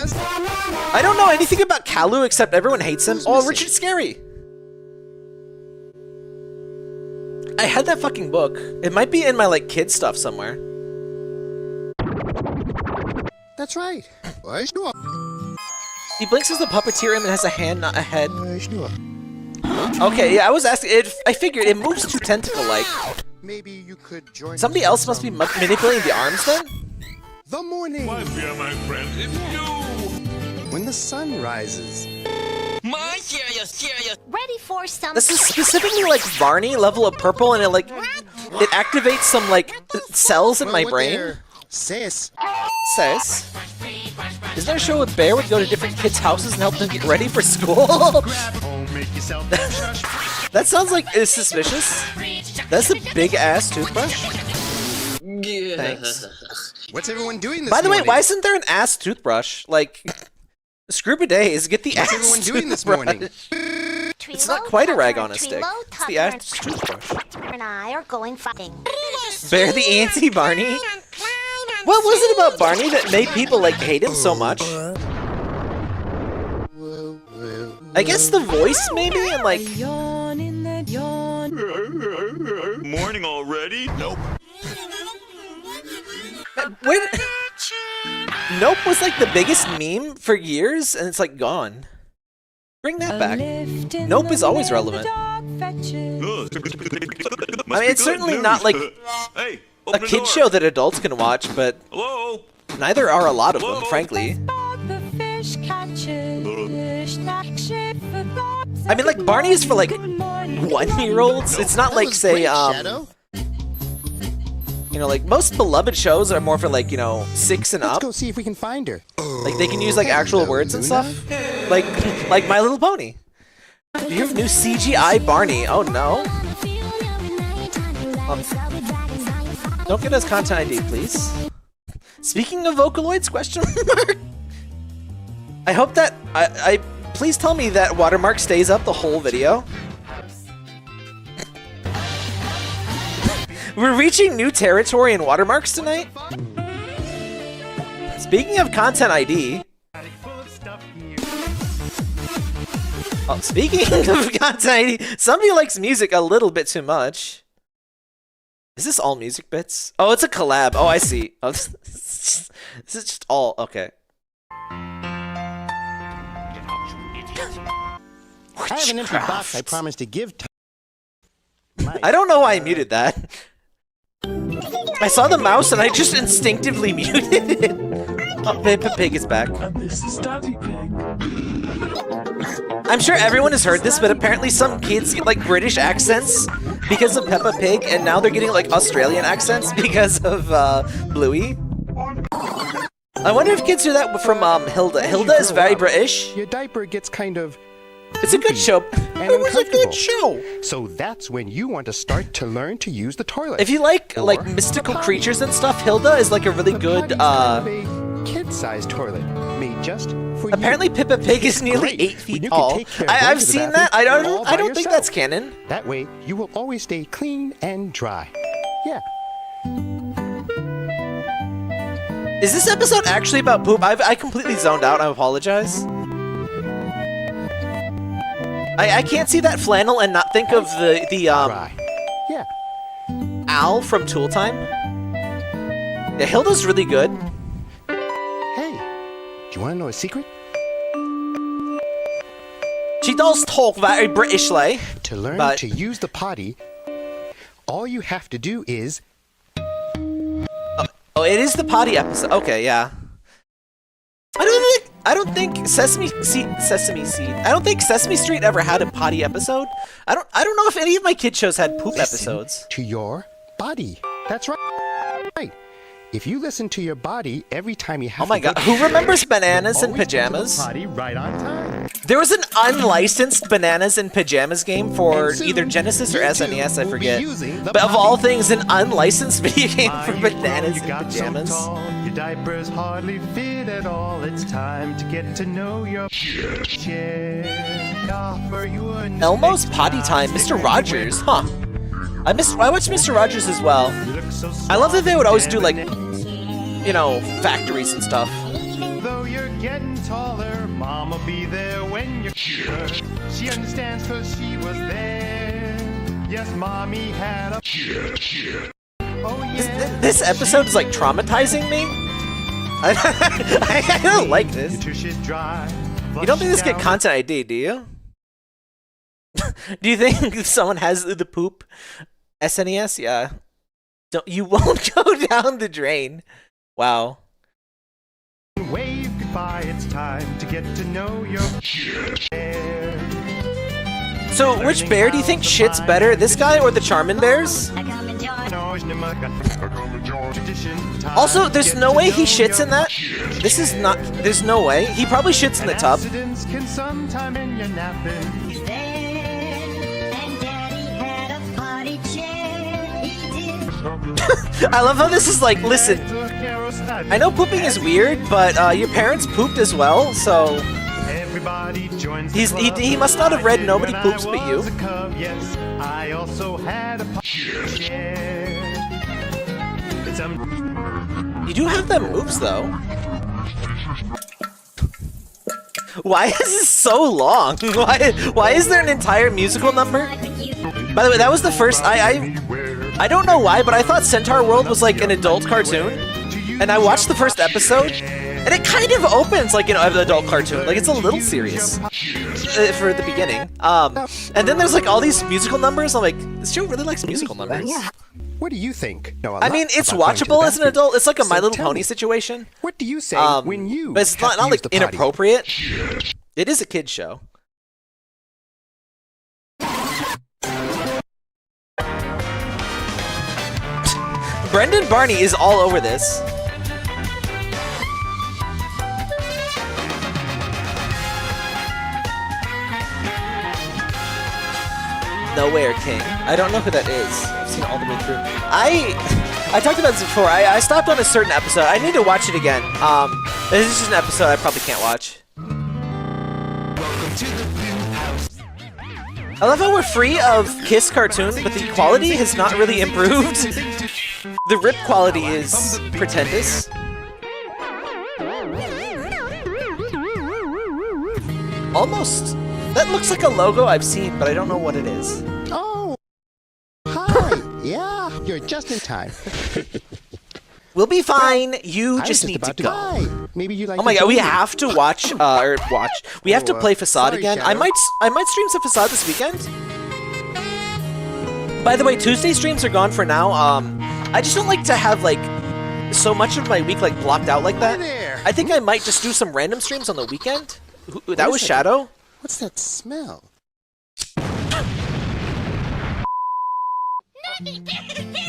Speaker 1: I don't know anything about Kalu except everyone hates him. Oh, Richard Scary! I had that fucking book. It might be in my, like, kid stuff somewhere.
Speaker 2: That's right.
Speaker 1: He blinks as the puppeteer him and has a hand, not a head. Okay, yeah, I was asking. I figured it moves too tentacle-like.
Speaker 2: Maybe you could join.
Speaker 1: Somebody else must be manipulating the arms then?
Speaker 2: The morning.
Speaker 8: My friend, it's you.
Speaker 2: When the sun rises.
Speaker 3: Ready for some.
Speaker 1: This is specifically like Varney level of purple, and it like it activates some like cells in my brain.
Speaker 2: Sis.
Speaker 1: Says. Is there a show where Bear would go to different kids' houses and help them get ready for school? That sounds like it's suspicious. That's a big ass toothbrush. Thanks.
Speaker 2: What's everyone doing this
Speaker 1: By the way,
Speaker 2: morning?
Speaker 1: why isn't there an ass toothbrush? Like, screw bidets, get the
Speaker 2: What's
Speaker 1: ass
Speaker 2: everyone doing this
Speaker 1: toothbrush.
Speaker 2: morning?
Speaker 1: It's not quite a rag on a stick. It's the ass toothbrush.
Speaker 3: And I are going fighting.
Speaker 1: Bear the anti-Barney? What was it about Barney that made people, like, hate him so much? I guess the voice, maybe, and, like...
Speaker 7: Morning already? Nope.
Speaker 1: Where... Nope was, like, the biggest meme for years, and it's, like, gone. Bring that back. Nope is always relevant. I mean, it's certainly not, like,
Speaker 7: Hey,
Speaker 1: a kid show that adults can watch, but
Speaker 7: hello?
Speaker 1: neither are a lot of them, frankly. I mean, like, Barney is for, like, 1-year-olds. It's not like, say, you know, like, most beloved shows are more for, like, you know, 6 and
Speaker 2: Let's
Speaker 1: up.
Speaker 2: go see if we can find her.
Speaker 1: Like, they can use, like, actual words and stuff. Like My Little Pony. Do you have new CGI Barney? Oh, no. Don't get us content ID, please. Speaking of Vocaloids, question mark? I hope that... Please tell me that watermark stays up the whole video. We're reaching new territory in watermarks tonight. Speaking of content ID... Oh, speaking of content ID, somebody likes music a little bit too much. Is this all music bits? Oh, it's a collab. Oh, I see. Oh, this is just all... Okay.
Speaker 2: I have an empty box I promised to give to
Speaker 1: I don't know why I muted that. I saw the mouse and I just instinctively muted it. Oh, Peppa Pig is back.
Speaker 8: This is Daddy Pig.
Speaker 1: I'm sure everyone has heard this, but apparently some kids get like British accents because of Peppa Pig, and now they're getting like Australian accents because of Bluey. I wonder if kids do that from Hilda. Hilda is very British.
Speaker 2: Your diaper gets kind of...
Speaker 1: It's a good show.
Speaker 2: And
Speaker 1: It was a good
Speaker 2: uncomfortable.
Speaker 1: show.
Speaker 2: So that's when you want to start to learn to use the toilet.
Speaker 1: If you like
Speaker 2: Or
Speaker 1: mystical
Speaker 2: the potty.
Speaker 1: creatures and stuff, Hilda is like a really
Speaker 2: The
Speaker 1: good
Speaker 2: potty's kind of a kid-sized toilet made just for you.
Speaker 1: Apparently Peppa Pig is nearly
Speaker 2: Great.
Speaker 1: 8
Speaker 2: When
Speaker 1: feet
Speaker 2: you can
Speaker 1: tall.
Speaker 2: take care of going
Speaker 1: I've
Speaker 2: to the
Speaker 1: seen
Speaker 2: bathroom
Speaker 1: that. I
Speaker 2: all
Speaker 1: don't
Speaker 2: by
Speaker 1: think
Speaker 2: yourself.
Speaker 1: that's canon.
Speaker 2: That way, you will always stay clean and dry. Yeah.
Speaker 1: Is this episode actually about poop? I completely zoned out. I apologize. I can't see that flannel and not think of the
Speaker 2: Dry. Yeah.
Speaker 1: Al from Tool Time. Yeah, Hilda's really good.
Speaker 2: Hey, do you want to know a secret?
Speaker 1: She does talk very Britishly.
Speaker 2: To learn
Speaker 1: But-
Speaker 2: to use the potty, all you have to do is...
Speaker 1: Oh, it is the potty episode. Okay, yeah. I don't think Sesame Seed. I don't think Sesame Street ever had a potty episode. I don't know if any of my kid shows had poop
Speaker 2: Listen
Speaker 1: episodes.
Speaker 2: to your body. That's right. Right. If you listen to your body every time you have
Speaker 1: Oh my
Speaker 2: to go
Speaker 1: god,
Speaker 2: to
Speaker 1: who
Speaker 2: the
Speaker 1: remembers
Speaker 2: bathroom,
Speaker 1: Bananas in
Speaker 2: always get to the
Speaker 1: Pajamas?
Speaker 2: potty right on time.
Speaker 1: There was an unlicensed Bananas in Pajamas game for
Speaker 2: And soon,
Speaker 1: either Genesis or
Speaker 2: you too
Speaker 1: SNES, I
Speaker 2: will be
Speaker 1: forget.
Speaker 2: using the
Speaker 1: But of
Speaker 2: potty.
Speaker 1: all things, an unlicensed video game for
Speaker 10: You
Speaker 1: Bananas in
Speaker 10: got so
Speaker 1: Pajamas.
Speaker 10: tall, your diapers hardly fit at all. It's time to get to know your shit. Offer you a new
Speaker 1: Elmo's potty time, Mr. Rogers, huh? I watched Mr. Rogers as well.
Speaker 10: You look so
Speaker 1: I love that they would always do like,
Speaker 10: soft
Speaker 1: factories and stuff.
Speaker 10: and though you're getting taller, Mom'll be there when you're cuter. She understands 'cause she was there. Yes, Mommy had a Oh yeah.
Speaker 1: This episode is like traumatizing me. I don't like this.
Speaker 10: Your shit dry.
Speaker 1: You don't think this get
Speaker 10: Flush
Speaker 1: content ID, do you? Do you think if someone has the poop SNES? Yeah. You won't go down the drain. Wow.
Speaker 10: down, wave goodbye. It's time to get to know your bear.
Speaker 1: So, which bear do you think shits better, this guy or the Charmin bears? Also, there's no way he shits in that. This is not. There's no way. He probably shits in the tub.
Speaker 10: Accidents can sometime end your napping.
Speaker 1: I love how this is like, listen, I know pooping is weird, but your parents pooped as well, so
Speaker 10: Everybody joins the
Speaker 1: he
Speaker 10: club.
Speaker 1: must not have read
Speaker 10: When
Speaker 1: Nobody
Speaker 10: I
Speaker 1: Poops But You.
Speaker 10: was a cub, yes, I also had a It's
Speaker 1: You do have them moves though. Why is this so long? Why is there an entire musical number? By the way, that was the first. I don't know why, but I thought Centaur World was like an adult cartoon, and I watched the first episode, and it kind of opens like an adult cartoon. Like it's a little serious for the beginning. And then there's like all these musical numbers. I'm like, this show really likes musical numbers.
Speaker 2: What do you think? No,
Speaker 1: I mean, it's watchable as an adult. It's like a My Little Pony situation.
Speaker 2: What do you say when you
Speaker 1: But it's
Speaker 2: have
Speaker 1: not
Speaker 2: to use
Speaker 1: like
Speaker 2: the potty?
Speaker 1: inappropriate. It is a kid's show. Brendan Barney is all over this. Nowhere King. I don't know who that is. I've seen it all the way through. I talked about this before. I stopped on a certain episode. I need to watch it again. This is just an episode I probably can't watch. I love how we're free of Kiss cartoon, but the quality has not really improved. The rip quality is pretentious. Almost. That looks like a logo I've seen, but I don't know what it is.
Speaker 2: Oh, hi. Yeah, you're just in time.
Speaker 1: We'll be fine. You
Speaker 2: I was
Speaker 1: just need to
Speaker 2: about
Speaker 1: go.
Speaker 2: buy. Maybe you like.
Speaker 1: Oh my
Speaker 2: to
Speaker 1: god, we
Speaker 2: join me.
Speaker 1: have to watch. We have to play Facade
Speaker 2: sorry,
Speaker 1: again.
Speaker 2: Shadow.
Speaker 1: I might stream some Facade this weekend. By the way, Tuesday streams are gone for now. I just don't like to have like so much of my week like blocked out like that.
Speaker 2: there.
Speaker 1: I think I might just do some random streams on the weekend. That was
Speaker 2: is that?
Speaker 1: Shadow.
Speaker 2: What's that smell?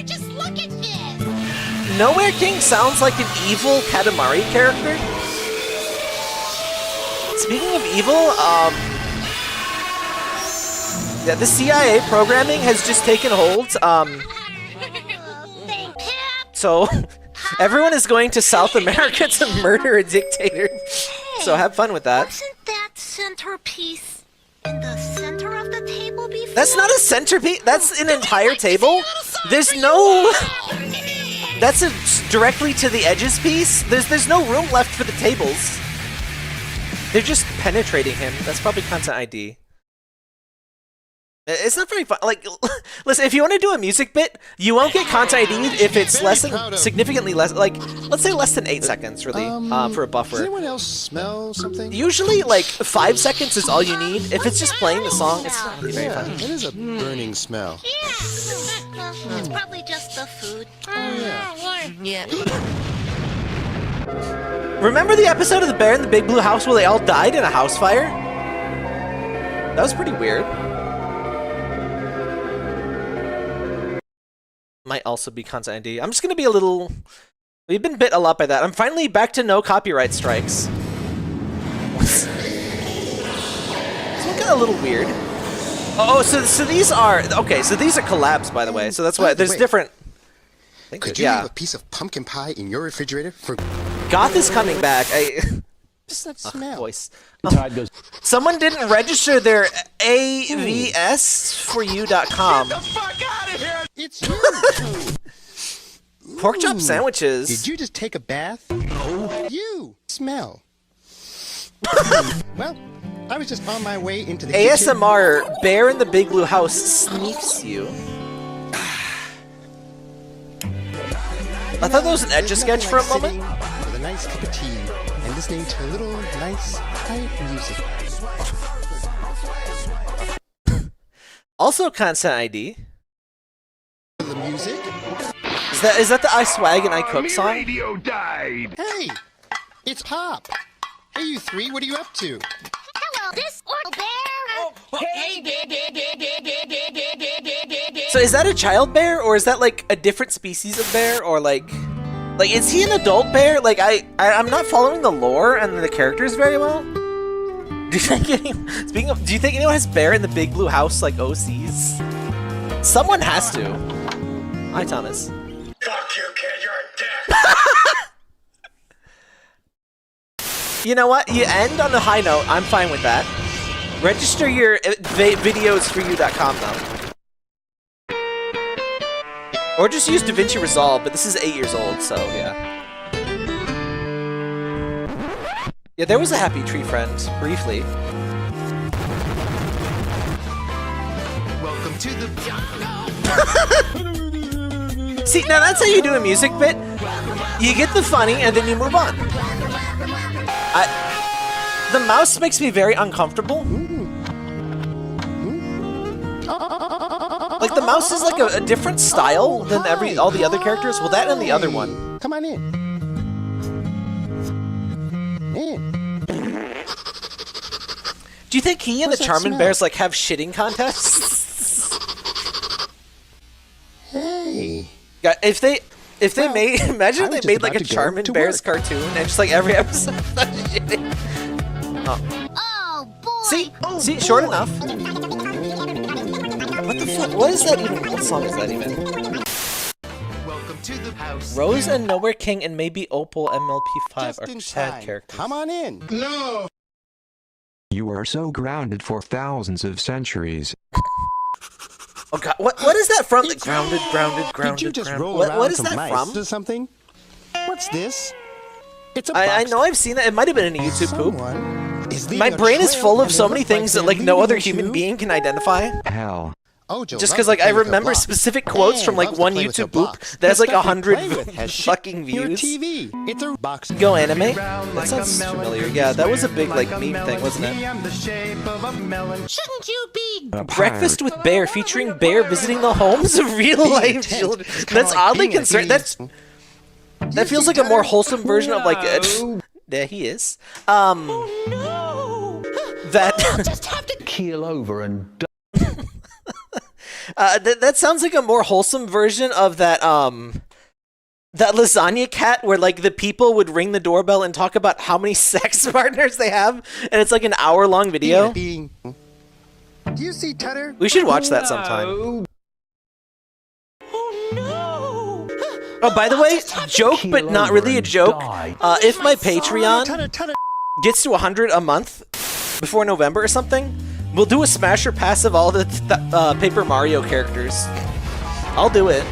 Speaker 3: Just look at this.
Speaker 1: Nowhere King sounds like an evil Katamari character. Speaking of evil, yeah, the CIA programming has just taken hold. So everyone is going to South America to murder a dictator. So have fun with that.
Speaker 3: Wasn't that centerpiece in the center of the table before?
Speaker 1: That's not a centerpiece. That's an entire table. There's no. That's a directly to the edges piece. There's no room left for the tables. They're just penetrating him. That's probably content ID. It's not very fun. Like, listen, if you want to do a music bit, you won't get content ID if it's less than significantly less. Like, let's say less than 8 seconds, really, for a
Speaker 2: Does
Speaker 1: buffer.
Speaker 2: anyone else smell something?
Speaker 1: Usually, like 5 seconds is all you need. If it's just playing the song, it's not really very
Speaker 2: Yeah,
Speaker 1: fun.
Speaker 2: it is a burning smell.
Speaker 3: It's probably just the food.
Speaker 1: Remember the episode of The Bear in the Big Blue House where they all died in a house fire? That was pretty weird. Might also be content ID. I'm just gonna be a little... We've been bit a lot by that. I'm finally back to no copyright strikes. This one got a little weird. Oh, so these are... Okay, so these are collabs, by the way. So that's why there's
Speaker 2: wait.
Speaker 1: different...
Speaker 2: Could you leave a piece of pumpkin pie in your refrigerator for...
Speaker 1: Goth is coming back.
Speaker 2: Just that smell.
Speaker 1: Voice. Someone didn't register their AVS4U.com.
Speaker 2: It's you!
Speaker 1: Pork chop sandwiches.
Speaker 2: Did you just take a bath? No. You smell. Well, I was just on my way into the
Speaker 1: ASMR, Bear in the Big Blue House sneaks you. I thought that was an Etch-a-Sketch for a moment.
Speaker 2: With a nice cup of tea and listening to a little nice, quiet music.
Speaker 1: Also content ID.
Speaker 2: The music?
Speaker 1: Is that the I Swag and I Cook song?
Speaker 2: Hey, it's Pop. Hey, you three, what are you up to?
Speaker 3: Hello, this or bear. Hey, bear.
Speaker 1: So is that a child bear, or is that like a different species of bear, or like is he an adult bear? Like I'm not following the lore and the characters very well. Do you think do you think anyone has Bear in the Big Blue House like OCs? Someone has to. Hi, Thomas.
Speaker 7: Fuck you, kid, you're dead.
Speaker 1: You know what? You end on a high note. I'm fine with that. Register your videosforyou.com though. Or just use DaVinci Resolve, but this is 8 years old, so yeah. Yeah, there was a happy tree friend, briefly.
Speaker 11: Welcome to the jungle.
Speaker 1: See, now that's how you do a music bit. You get the funny, and then you move on. The mouse makes me very uncomfortable. Like, the mouse is like a different style than all the other characters. Well, that and the other one.
Speaker 2: Come on in.
Speaker 1: Do you think he and
Speaker 2: What's
Speaker 1: the
Speaker 2: that
Speaker 1: Charmin
Speaker 2: smell?
Speaker 1: Bears, like, have shitting contests?
Speaker 2: Hey.
Speaker 1: Yeah, if they made, imagine
Speaker 2: I
Speaker 1: if
Speaker 2: was
Speaker 1: they made
Speaker 2: just
Speaker 1: like a
Speaker 2: about to go
Speaker 1: Charmin
Speaker 2: to
Speaker 1: Bears
Speaker 2: work.
Speaker 1: cartoon and just like every episode started shitting. Oh.
Speaker 3: Oh, boy.
Speaker 1: See, short enough. What the fuck? What is that even? What song is that even?
Speaker 11: Welcome to the house.
Speaker 1: Rose and Nowhere King and maybe Opal MLP5
Speaker 2: Just
Speaker 1: are
Speaker 2: in
Speaker 1: sad
Speaker 2: time.
Speaker 1: characters.
Speaker 2: Come on in. No.
Speaker 12: You are so grounded for thousands of centuries.
Speaker 1: Oh god, what is that from? Grounded.
Speaker 2: Did you just roll
Speaker 1: What
Speaker 2: around
Speaker 1: is
Speaker 2: some
Speaker 1: that
Speaker 2: mice
Speaker 1: from?
Speaker 2: or something? What's this? It's a
Speaker 1: I
Speaker 2: box.
Speaker 1: know I've seen that. It might have been in a YouTube poop.
Speaker 2: Someone is leaving
Speaker 1: My
Speaker 2: a
Speaker 1: brain is
Speaker 2: trail
Speaker 1: full of
Speaker 2: and
Speaker 1: so
Speaker 2: it
Speaker 1: many
Speaker 2: looks like
Speaker 1: things
Speaker 2: they're
Speaker 1: that like no
Speaker 2: leaving
Speaker 1: other
Speaker 2: you
Speaker 1: human
Speaker 2: too.
Speaker 1: being can identify.
Speaker 12: Hell,
Speaker 2: Ojo
Speaker 1: Just
Speaker 2: loves
Speaker 1: because
Speaker 2: to
Speaker 1: like I
Speaker 2: play with her
Speaker 1: remember
Speaker 2: blocks.
Speaker 1: specific quotes
Speaker 2: And
Speaker 1: from like
Speaker 2: loves to
Speaker 1: one
Speaker 2: play with her
Speaker 1: YouTube boop
Speaker 2: blocks.
Speaker 1: that has
Speaker 2: The
Speaker 1: like
Speaker 2: stuff you
Speaker 1: 100
Speaker 2: play with has shit
Speaker 1: fucking
Speaker 2: in your
Speaker 1: views.
Speaker 2: TV. It's a box.
Speaker 1: Go anime? That sounds familiar. Yeah, that was a big like meme thing, wasn't it?
Speaker 3: Shouldn't you be?
Speaker 1: Breakfast with Bear featuring Bear visiting the homes of real life children. That's oddly concerned. That feels like a more wholesome version of like. There he is. That
Speaker 3: Just have to
Speaker 8: Keel over and
Speaker 1: that sounds like a more wholesome version of that that lasagna cat where like the people would ring the doorbell and talk about how many sex partners they have, and it's like an hour-long video.
Speaker 2: Do you see Tutter?
Speaker 1: We should watch that sometime. Oh, by the way, joke but not really a joke. If my Patreon gets to 100 a month before November or something, we'll do a smasher pass of all the Paper Mario characters. I'll do it.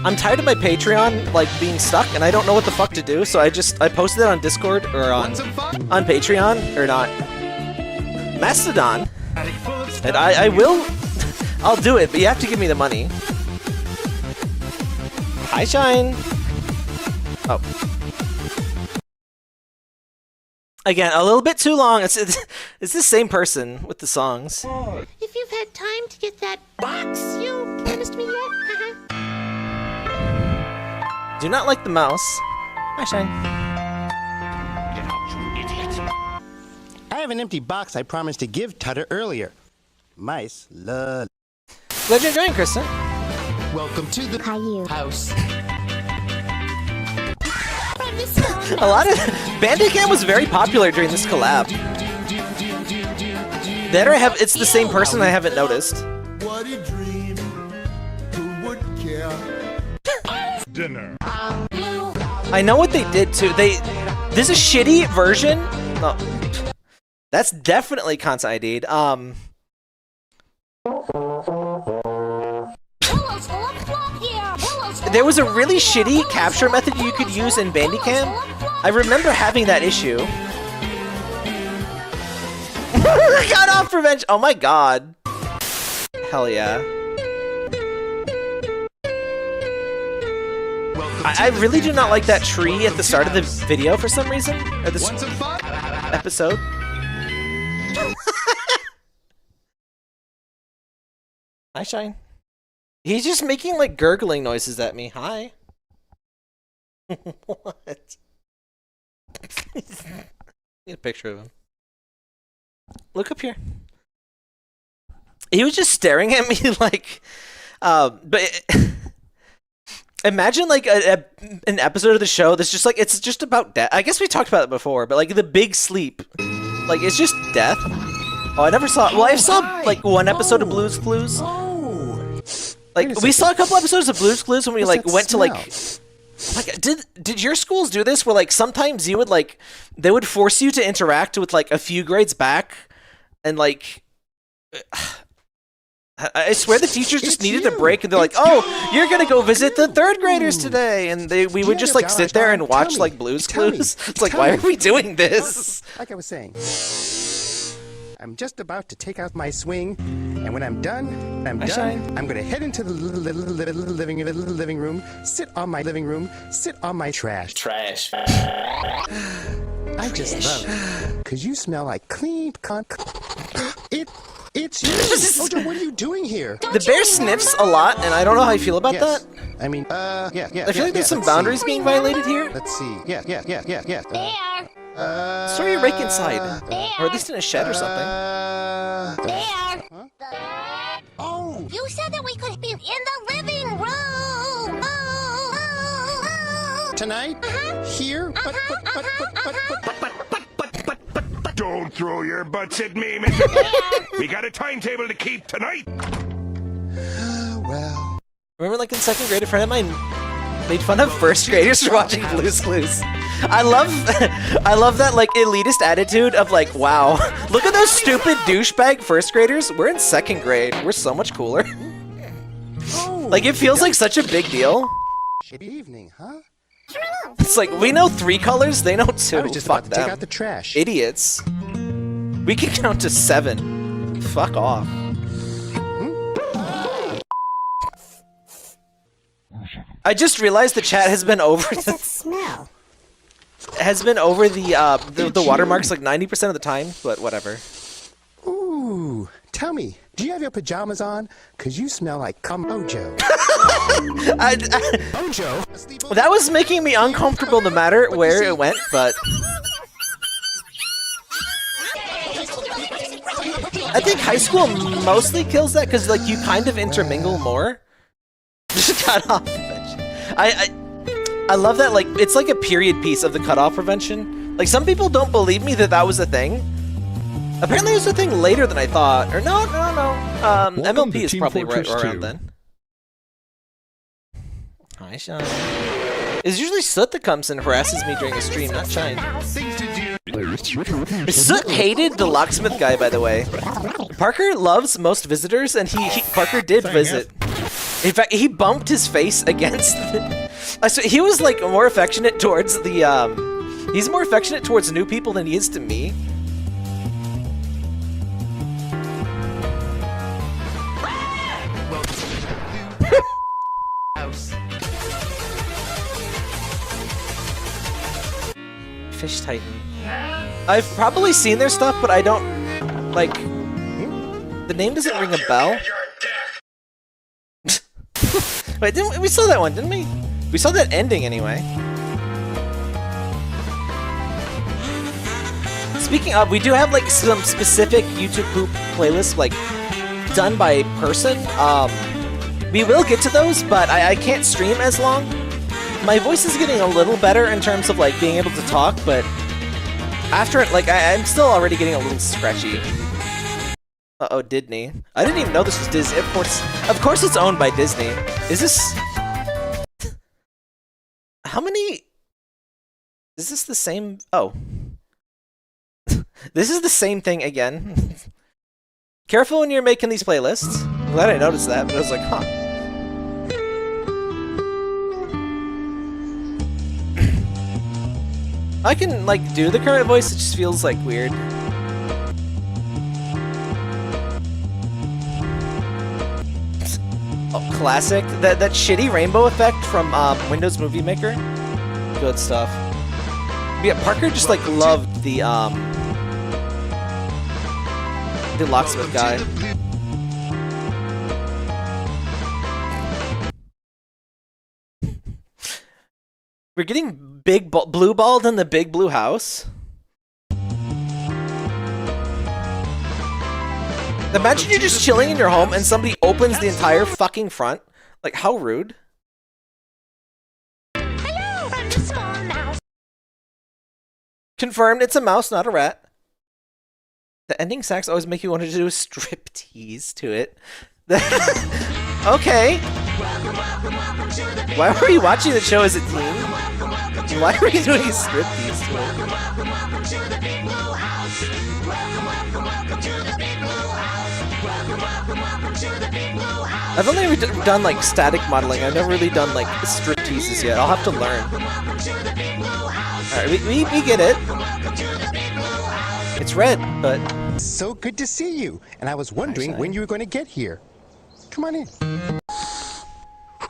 Speaker 1: I'm tired of my Patreon like being stuck, and I don't know what the fuck to do. So I posted it on Discord or on Patreon or not Mastodon, and I will. I'll do it, but you have to give me the money. Hi, Shine. Oh. Again, a little bit too long. It's the same person with the songs.
Speaker 3: If you've had time to get that box you promised me yet,
Speaker 1: Do not like the mouse. Hi, Shine.
Speaker 2: I have an empty box I promised to give Tutter earlier. Mice love.
Speaker 1: Glad you're enjoying, Kristen.
Speaker 2: Welcome to the house.
Speaker 1: A lot of Bandicam was very popular during this collab. That or it's the same person I haven't noticed.
Speaker 10: What a dream. Who would care? Dinner.
Speaker 1: I know what they did too. This is a shitty version. No, that's definitely content ID'd. There was a really shitty capture method you could use in Bandicam. I remember having that issue. Got off revenge. Oh my god. Hell yeah. I really do not like that tree at the start of the video for some reason. Or this episode. Hi, Shine. He's just making like gurgling noises at me. Hi. What? Get a picture of him. Look up here. He was just staring at me like, but imagine like an episode of the show that's just like, it's just about death. I guess we talked about it before, but like the big sleep, like it's just death. Oh, I never saw. Well, I saw like one episode of Blue's Clues. Like we saw a couple episodes of Blue's Clues when we like went to like did your schools do this where like sometimes you would like they would force you to interact with like a few grades back and like I swear the teachers just needed a break and they're like, oh, you're gonna go visit the third graders today, and we would just like sit there and watch like Blue's Clues. It's like, why are we doing this?
Speaker 2: Like I was saying, I'm just about to take out my swing, and when I'm done, I'm gonna head into the little living room, sit on my living room, sit on my trash. I just love it, cause you smell like clean It's you. Ojo, what are you doing here?
Speaker 1: The bear sniffs a lot, and I don't know how I feel about that.
Speaker 2: I mean, yeah.
Speaker 1: I feel like there's some boundaries being violated here.
Speaker 2: Let's see. Yeah.
Speaker 3: Bear.
Speaker 1: So you rake inside, or at least in a shed or something.
Speaker 3: Bear.
Speaker 2: Huh? Oh.
Speaker 3: You said that we could be in the living room.
Speaker 2: Tonight? Here? But.
Speaker 7: Don't throw your butts at me, Mr. We got a timetable to keep tonight.
Speaker 2: Well.
Speaker 1: Remember, like in second grade, a friend of mine made fun of first graders for watching Blue's Clues. I love that like elitist attitude of like, wow, look at those stupid douchebag first graders. We're in second grade. We're so much cooler. Like it feels like such a big deal.
Speaker 2: Good evening, huh?
Speaker 1: It's like we know 3 colors, they know 2.
Speaker 2: I was just
Speaker 1: Fuck
Speaker 2: about to
Speaker 1: them.
Speaker 2: take out the trash.
Speaker 1: Idiots. We can count to 7. Fuck off. I just realized the chat has been over.
Speaker 3: What's that smell?
Speaker 1: Has been over the watermarks like 90% of the time, but whatever.
Speaker 2: Ooh, tell me, do you have your pajamas on? Cause you smell like Ojo.
Speaker 1: Ojo? That was making me uncomfortable no matter where it went, but... I think high school mostly kills that because like you kind of intermingle more. Cutoff prevention. I love that, like, it's like a period piece of the cutoff prevention. Like, some people don't believe me that that was a thing. Apparently it was a thing later than I thought. Or no. MLP is probably right around then. Hi, Sean. It's usually Soot that comes and harasses me during a stream, not Shine. Soot hated the locksmith guy, by the way. Parker loves most visitors, and Parker did visit. In fact, he bumped his face against so he was like more affectionate towards the he's more affectionate towards new people than he is to me. Fish Titan. I've probably seen their stuff, but I don't like the name doesn't ring a bell. Wait, we saw that one, didn't we? We saw that ending anyway. Speaking of, we do have like some specific YouTube poop playlists like done by person. We will get to those, but I can't stream as long. My voice is getting a little better in terms of like being able to talk, but after it, like I'm still already getting a little scratchy. Uh-oh, Disney. I didn't even know this was Disney. Of course it's owned by Disney. Is this... How many... Is this the same... Oh. This is the same thing again. Careful when you're making these playlists. I'm glad I noticed that, but I was like, huh. I can, like, do the current voice, it just feels, like, weird. Oh, classic. That shitty rainbow effect from Windows Movie Maker. Good stuff. But yeah, Parker just like loved the locksmith guy. We're getting big blue balled in the big blue house. Imagine you're just chilling in your home and somebody opens the entire fucking front. Like, how rude.
Speaker 3: Hello, I'm the small mouse.
Speaker 1: Confirmed, it's a mouse, not a rat. The ending sax always make you want to do a striptease to it. Okay. Why were you watching the show as a teen? Why were you doing a striptease to it? I've only ever done like static modeling. I've never really done like stripteases yet. I'll have to learn. Alright, we get it. It's red, but...
Speaker 2: So good to see you. And I was wondering when you were going to get here. Come on in.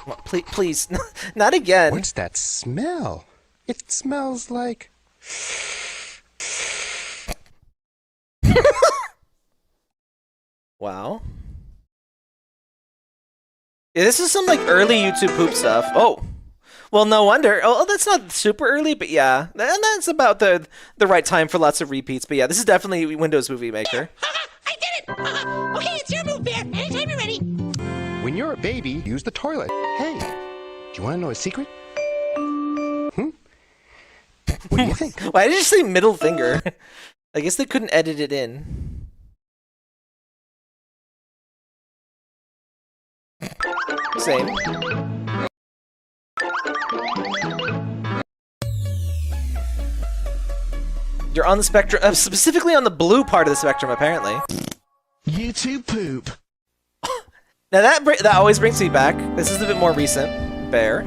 Speaker 1: Well, please, not again.
Speaker 2: What's that smell? It smells like...
Speaker 1: Wow. Yeah, this is some like early YouTube poop stuff. Oh, well, no wonder. Oh, that's not super early, but yeah, and that's about the right time for lots of repeats. But yeah, this is definitely Windows Movie Maker.
Speaker 3: I did it! Okay, it's your move, Bear. Anytime you're ready.
Speaker 2: When you're a baby, use the toilet. Hey, do you want to know a secret? What do you think?
Speaker 1: Why did you say middle finger? I guess they couldn't edit it in. Same. You're on the spectrum, specifically on the blue part of the spectrum, apparently.
Speaker 11: YouTube poop.
Speaker 1: Now that always brings me back. This is a bit more recent. Bear.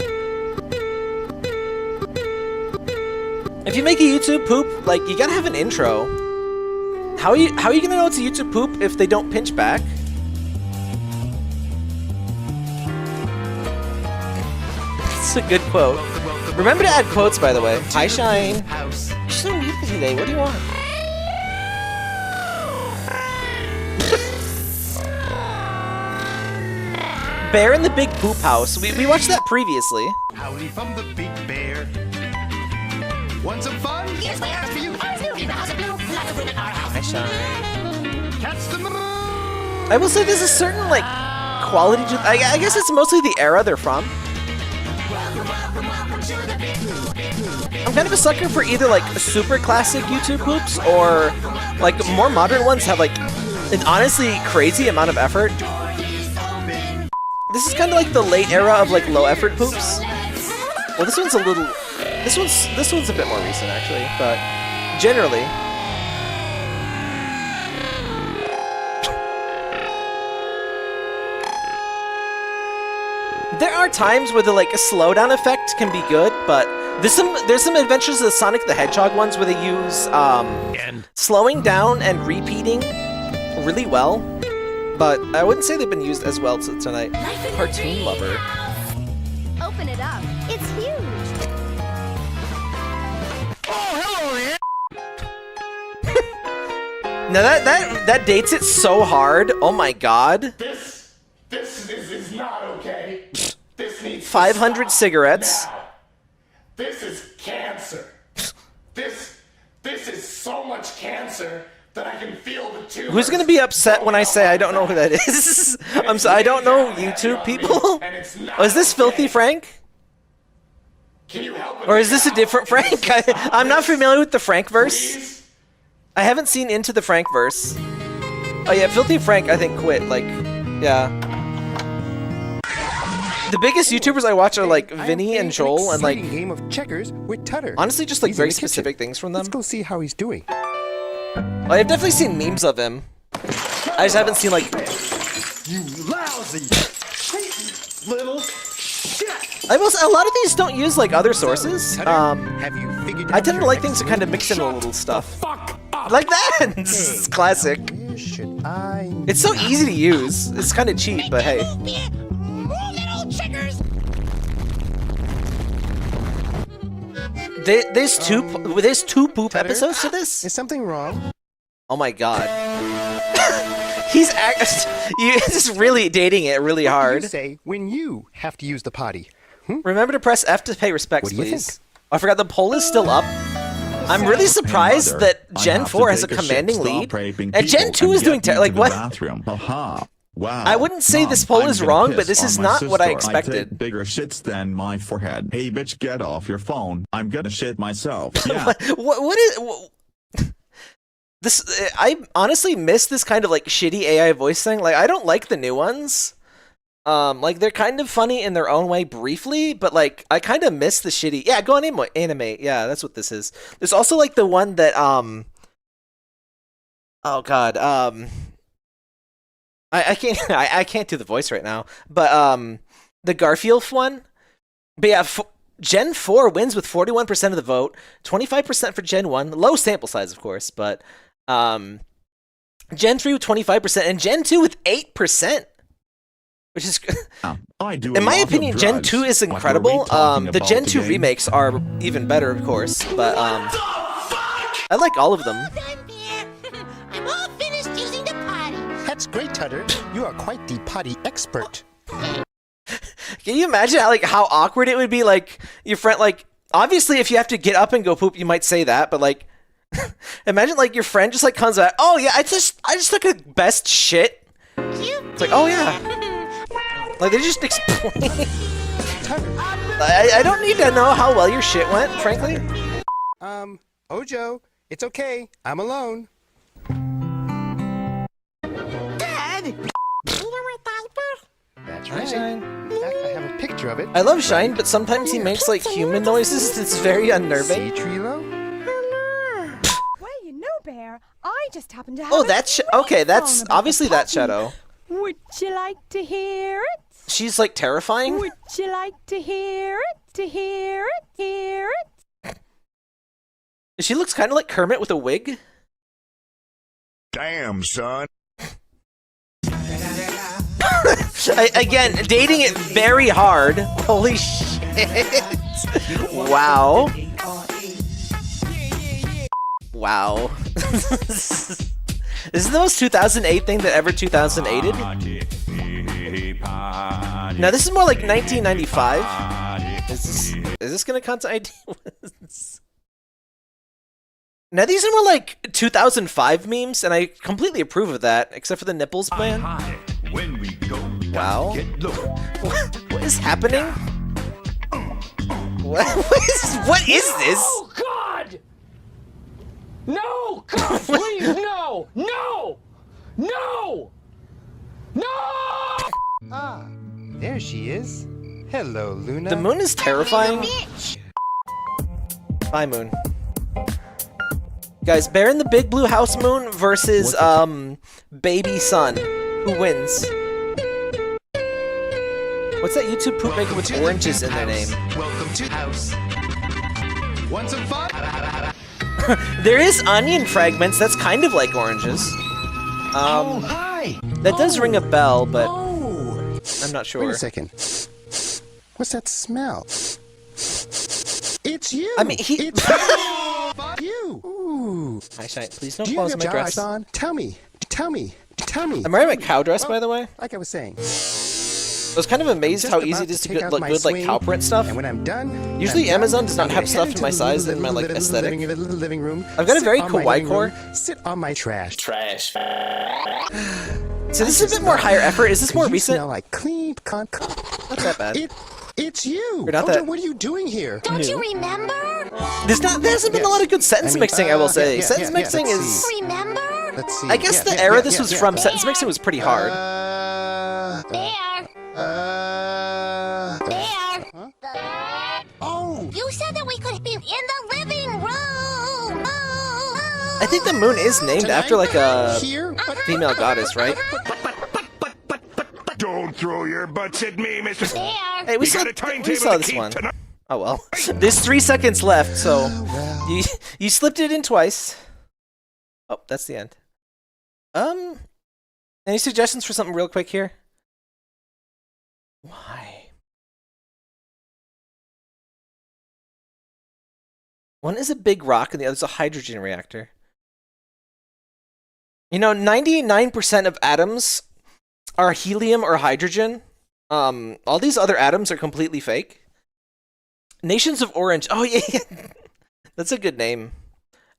Speaker 1: If you make a YouTube poop, like, you gotta have an intro. How are you gonna know it's a YouTube poop if they don't pinch back? That's a good quote. Remember to add quotes, by the way. Hi, Shine. You're so muted today. What do you want? Bear in the Big Poop House. We watched that previously.
Speaker 10: Howdy from the big bear. Want some fun? Yes, we are for you. In the house of blue, lots of room in our house.
Speaker 1: Hi, Shine.
Speaker 10: Catch the moon.
Speaker 1: I will say there's a certain, like, quality to... I guess it's mostly the era they're from. I'm kind of a sucker for either, like, super classic YouTube poops or, like, more modern ones have, like, an honestly crazy amount of effort. This is kind of like the late era of, like, low-effort poops. Well, this one's a little... This one's a bit more recent, actually, but generally... There are times where the, like, slowdown effect can be good, but there's some Adventures of Sonic the Hedgehog ones where they use slowing down and repeating really well, but I wouldn't say they've been used as well tonight. Cartoon Lover.
Speaker 3: Open it up. It's huge.
Speaker 10: Oh, hello there.
Speaker 1: Now that dates it so hard. Oh my god.
Speaker 7: This is not okay. This needs
Speaker 1: 500 cigarettes.
Speaker 7: now. This is cancer. This is so much cancer that I can feel the tumors.
Speaker 1: Who's gonna be upset when I say I don't know who that is? I don't know YouTube people. Oh, is this Filthy Frank?
Speaker 7: Can you help
Speaker 1: Or is this a different Frank? I'm not familiar with the Frank verse. I haven't seen Into the Frank verse. Oh yeah, Filthy Frank I think quit. Like, yeah. The biggest YouTubers I watch are like Vinny and Joel and like
Speaker 2: game of checkers with Tutter.
Speaker 1: honestly just like
Speaker 2: He's in
Speaker 1: very
Speaker 2: the kitchen.
Speaker 1: specific things from them.
Speaker 2: Let's go see how he's doing.
Speaker 1: I've definitely seen memes of him. I just haven't seen like
Speaker 10: You lousy, little shit.
Speaker 1: a lot of these don't use like other sources.
Speaker 2: Have you figured out
Speaker 1: I tend to
Speaker 2: your
Speaker 1: like
Speaker 2: next
Speaker 1: things to kind of
Speaker 2: move?
Speaker 1: mix in a little stuff.
Speaker 10: Fuck up.
Speaker 1: Like that! It's classic.
Speaker 2: Where should I...
Speaker 1: It's so easy to use. It's kind of cheap, but hey. There's two poop
Speaker 2: Tutter?
Speaker 1: episodes to this?
Speaker 2: Is something wrong?
Speaker 1: Oh my god. You're just really dating it really
Speaker 2: What do
Speaker 1: hard.
Speaker 2: you say when you have to use the potty?
Speaker 1: Remember to press F to pay respects,
Speaker 2: What do you
Speaker 1: please.
Speaker 2: think?
Speaker 1: Oh, I forgot the poll is still up. I'm really surprised that Gen 4 has a commanding lead. And Gen 2 is doing like what?
Speaker 8: Wow.
Speaker 1: I wouldn't say this poll is wrong, but this is not what I expected.
Speaker 8: I take bigger shits than my forehead. Hey, bitch, get off your phone. I'm gonna shit myself. Yeah.
Speaker 1: what is this? I honestly miss this kind of like shitty AI voice thing. Like I don't like the new ones. Like they're kind of funny in their own way briefly, but like I kind of miss the shitty. Yeah, go on animate. Yeah, that's what this is. There's also like the one that oh god, I can't I can't do the voice right now, but the Garfield one. But yeah, Gen 4 wins with 41% of the vote, 25% for Gen 1, low sample size of course, but Gen 3 with 25% and Gen 2 with 8%. Which is, in my opinion, Gen 2 is incredible. The Gen 2 remakes are even better, of course, but I like all of them.
Speaker 3: I'm all finished using the potty.
Speaker 2: That's great, Tutter. You are quite the potty expert.
Speaker 1: Can you imagine how awkward it would be? Like your friend, like obviously if you have to get up and go poop, you might say that, but like imagine like your friend just like comes out. Oh yeah, I just took a best shit. It's like, oh yeah. Like, they just explain. I don't need to know how well your shit went, frankly.
Speaker 2: Ojo, it's okay. I'm alone.
Speaker 3: Dad! You know my diaper?
Speaker 2: That's
Speaker 1: Hi,
Speaker 2: right.
Speaker 1: Shine.
Speaker 2: In fact, I have a picture of it.
Speaker 1: I love Shine, but sometimes he makes like human noises that's very unnerving.
Speaker 2: See, Trilo?
Speaker 13: Well, you know, Bear, I just happen to have
Speaker 1: Oh, that's okay. That's obviously that Shadow.
Speaker 13: Would you like to hear it?
Speaker 1: She's like terrifying.
Speaker 13: Would you like to hear it? To hear it? Hear it?
Speaker 1: She looks kind of like Kermit with a wig.
Speaker 7: Damn, son.
Speaker 1: Again, dating it very hard. Holy shit. Wow. Wow. This is the most 2008 thing that ever 2008'd. Now this is more like 1995. Is this gonna count to ideas? Now these are more like 2005 memes, and I completely approve of that, except for the nipples ban. Wow. What is happening? What is this?
Speaker 14: Oh God! No! God, please, no! No! No! No!
Speaker 2: Ah, there she is. Hello, Luna.
Speaker 1: The moon is terrifying. Bye, moon. Guys, Bear in the Big Blue House Moon versus Baby Sun. Who wins? What's that YouTube poop maker with oranges in their name?
Speaker 2: Welcome to house. Want some fun?
Speaker 1: There is onion fragments. That's kind of like oranges.
Speaker 2: Oh, hi.
Speaker 1: That does ring a bell, but I'm not sure.
Speaker 2: Wait a second. What's that smell? It's you.
Speaker 1: I mean,
Speaker 2: It's you. Ooh.
Speaker 1: Hi, Shine. Please don't
Speaker 2: Do you
Speaker 1: close
Speaker 2: have
Speaker 1: my
Speaker 2: your
Speaker 1: dress.
Speaker 2: on? Tell me.
Speaker 1: I'm wearing my cow dress, by the way.
Speaker 2: Like I was saying.
Speaker 1: I was kind of amazed how easy it is to look good like cow print stuff.
Speaker 2: And when I'm done,
Speaker 1: usually Amazon does not have stuff in my size and my like aesthetic.
Speaker 2: Living room.
Speaker 1: I've got a very kawaii core.
Speaker 2: Sit on my trash.
Speaker 1: So this is a bit more higher effort. Is this more recent?
Speaker 2: Smell like clean
Speaker 1: Not that bad.
Speaker 2: It's you.
Speaker 1: Not that.
Speaker 2: What are you doing here?
Speaker 3: Don't you remember?
Speaker 1: There hasn't been a lot of good sentence mixing, I will say. Sentence mixing is.
Speaker 3: Remember?
Speaker 2: Let's see.
Speaker 1: I guess the era this was from, sentence mixing was pretty hard.
Speaker 3: There. There.
Speaker 2: Oh.
Speaker 3: You said that we could be in the living room.
Speaker 1: I think the moon is named after like a female goddess, right?
Speaker 7: Don't throw your butts at me, Mr.
Speaker 3: There.
Speaker 1: Hey, we saw this one. Oh well. There's 3 seconds left, so you slipped it in twice. Oh, that's the end. Any suggestions for something real quick here? Why? One is a big rock and the other's a hydrogen reactor. You know, 99% of atoms are helium or hydrogen. All these other atoms are completely fake. Nations of Orange. Oh yeah, that's a good name.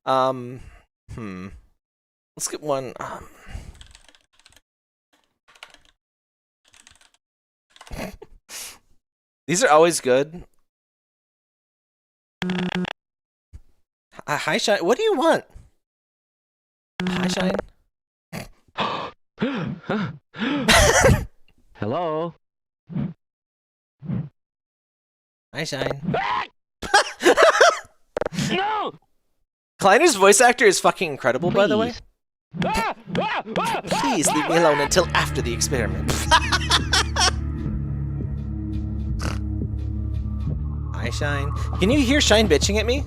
Speaker 1: Let's get one. These are always good. Hi, Shine. What do you want? Hi, Shine.
Speaker 15: Hello?
Speaker 1: Hi, Shine.
Speaker 15: No!
Speaker 1: Kleiner's voice actor is fucking incredible, by the way. Please leave me alone until after the experiment. Hi, Shine. Can you hear Shine bitching at me?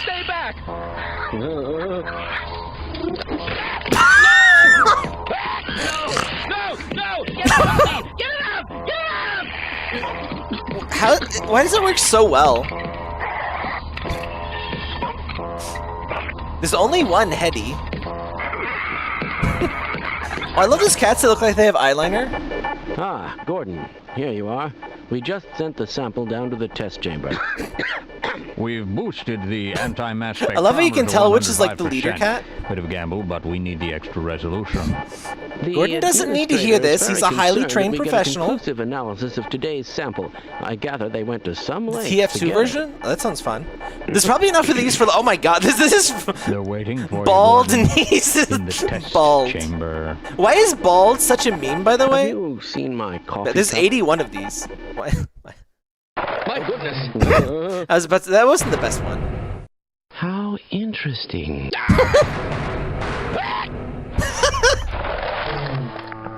Speaker 14: Stay back! No! Get it up! Get it up!
Speaker 1: How? Why does it work so well? There's only one Hetty. Oh, I love these cats that look like they have eyeliner.
Speaker 15: Ah, Gordon, here you are. We just sent the sample down to the test chamber.
Speaker 16: We've boosted the anti-mass spectrometer.
Speaker 1: I love how you can tell which is like the leader cat.
Speaker 16: Bit of a gamble, but we need the extra resolution.
Speaker 1: Gordon doesn't need to hear this. He's a highly trained professional.
Speaker 15: Conclusive analysis of today's sample. I gather they went to some length.
Speaker 1: TF2 version? Oh, that sounds fun. There's probably enough of these for the. Oh my god, this is.
Speaker 16: They're waiting for
Speaker 1: bald
Speaker 16: you,
Speaker 1: and he's
Speaker 16: in the test
Speaker 1: bald.
Speaker 16: chamber.
Speaker 1: Why is bald such a meme, by the way?
Speaker 15: Have you seen my coffee
Speaker 1: There's
Speaker 15: cup?
Speaker 1: 81 of these. Why?
Speaker 14: My goodness!
Speaker 1: I was about to, that wasn't the best one.
Speaker 15: How interesting.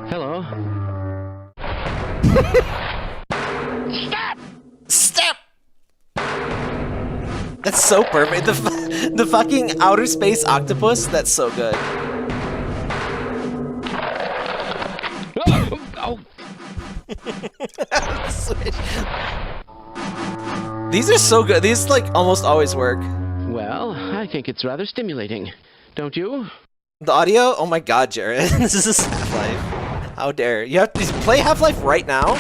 Speaker 15: Hello.
Speaker 1: Stop! That's so perfect. The fucking outer space octopus. That's so good.
Speaker 15: Oh.
Speaker 1: These are so good. These like almost always work.
Speaker 15: Well, I think it's rather stimulating. Don't you?
Speaker 1: The audio? Oh my god, Jared. This is Half-Life. How dare. You have to play Half-Life right now?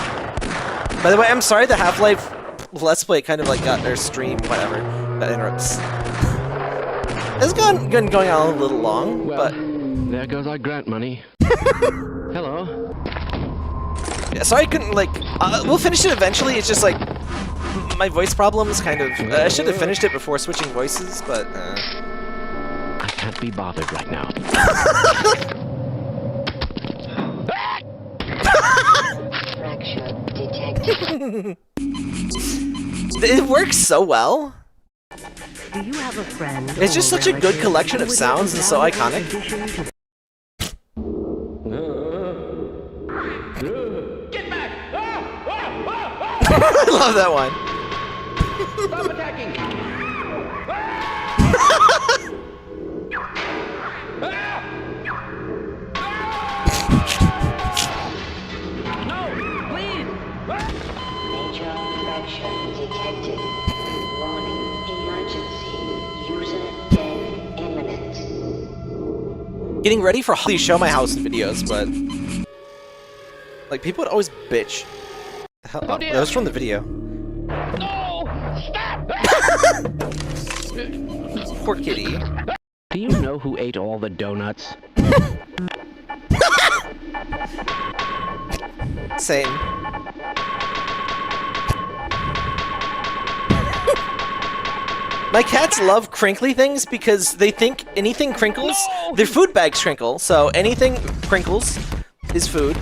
Speaker 1: By the way, I'm sorry the Half-Life Let's Play kind of like got their stream, whatever. That interrupts. It's been going on a little long,
Speaker 15: well,
Speaker 1: but...
Speaker 15: there goes our grant money. Hello?
Speaker 1: Yeah, sorry I couldn't, like... we'll finish it eventually, it's just like... My voice problems kind of... I should have finished it before switching voices, but...
Speaker 15: I can't be bothered right now.
Speaker 1: It works so well.
Speaker 17: Do you have a friend?
Speaker 1: It's just such a good collection of sounds and so iconic.
Speaker 14: Get back!
Speaker 1: I love that one.
Speaker 14: Stop attacking! No, please!
Speaker 17: Major fracture detected. Warning, emergency. User dead imminent.
Speaker 1: Getting ready for Please Show My House videos, but... Like, people would always bitch. The hell? Oh, that was from the video.
Speaker 14: No! Stop!
Speaker 1: Poor kitty.
Speaker 15: Do you know who ate all the donuts?
Speaker 1: Same. My cats love crinkly things because they think anything crinkles, their food bags crinkle, so anything crinkles is food.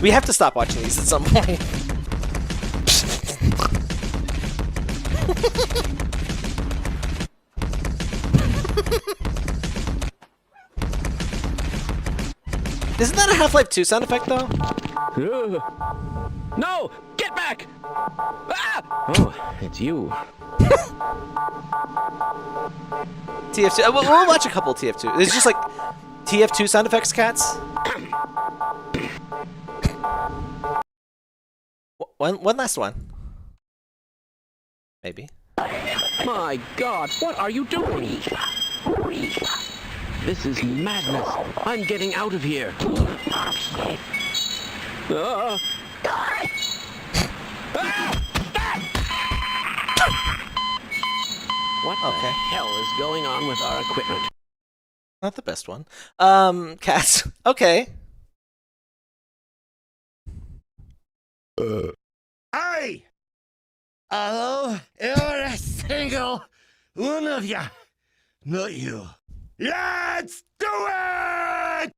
Speaker 1: We have to stop watching these at some point. Isn't that a Half-Life 2 sound effect, though?
Speaker 15: No! Get back! Ah! Oh, it's you.
Speaker 1: TF2. We'll watch a couple of TF2. It's just like TF2 sound effects, cats. One last one. Maybe.
Speaker 15: My God, what are you doing? This is madness. I'm getting out of here. What the hell is going on with our equipment?
Speaker 1: Not the best one. Cats. Okay.
Speaker 7: Hey! Hello? You're a single one of ya. Not you. Let's do it!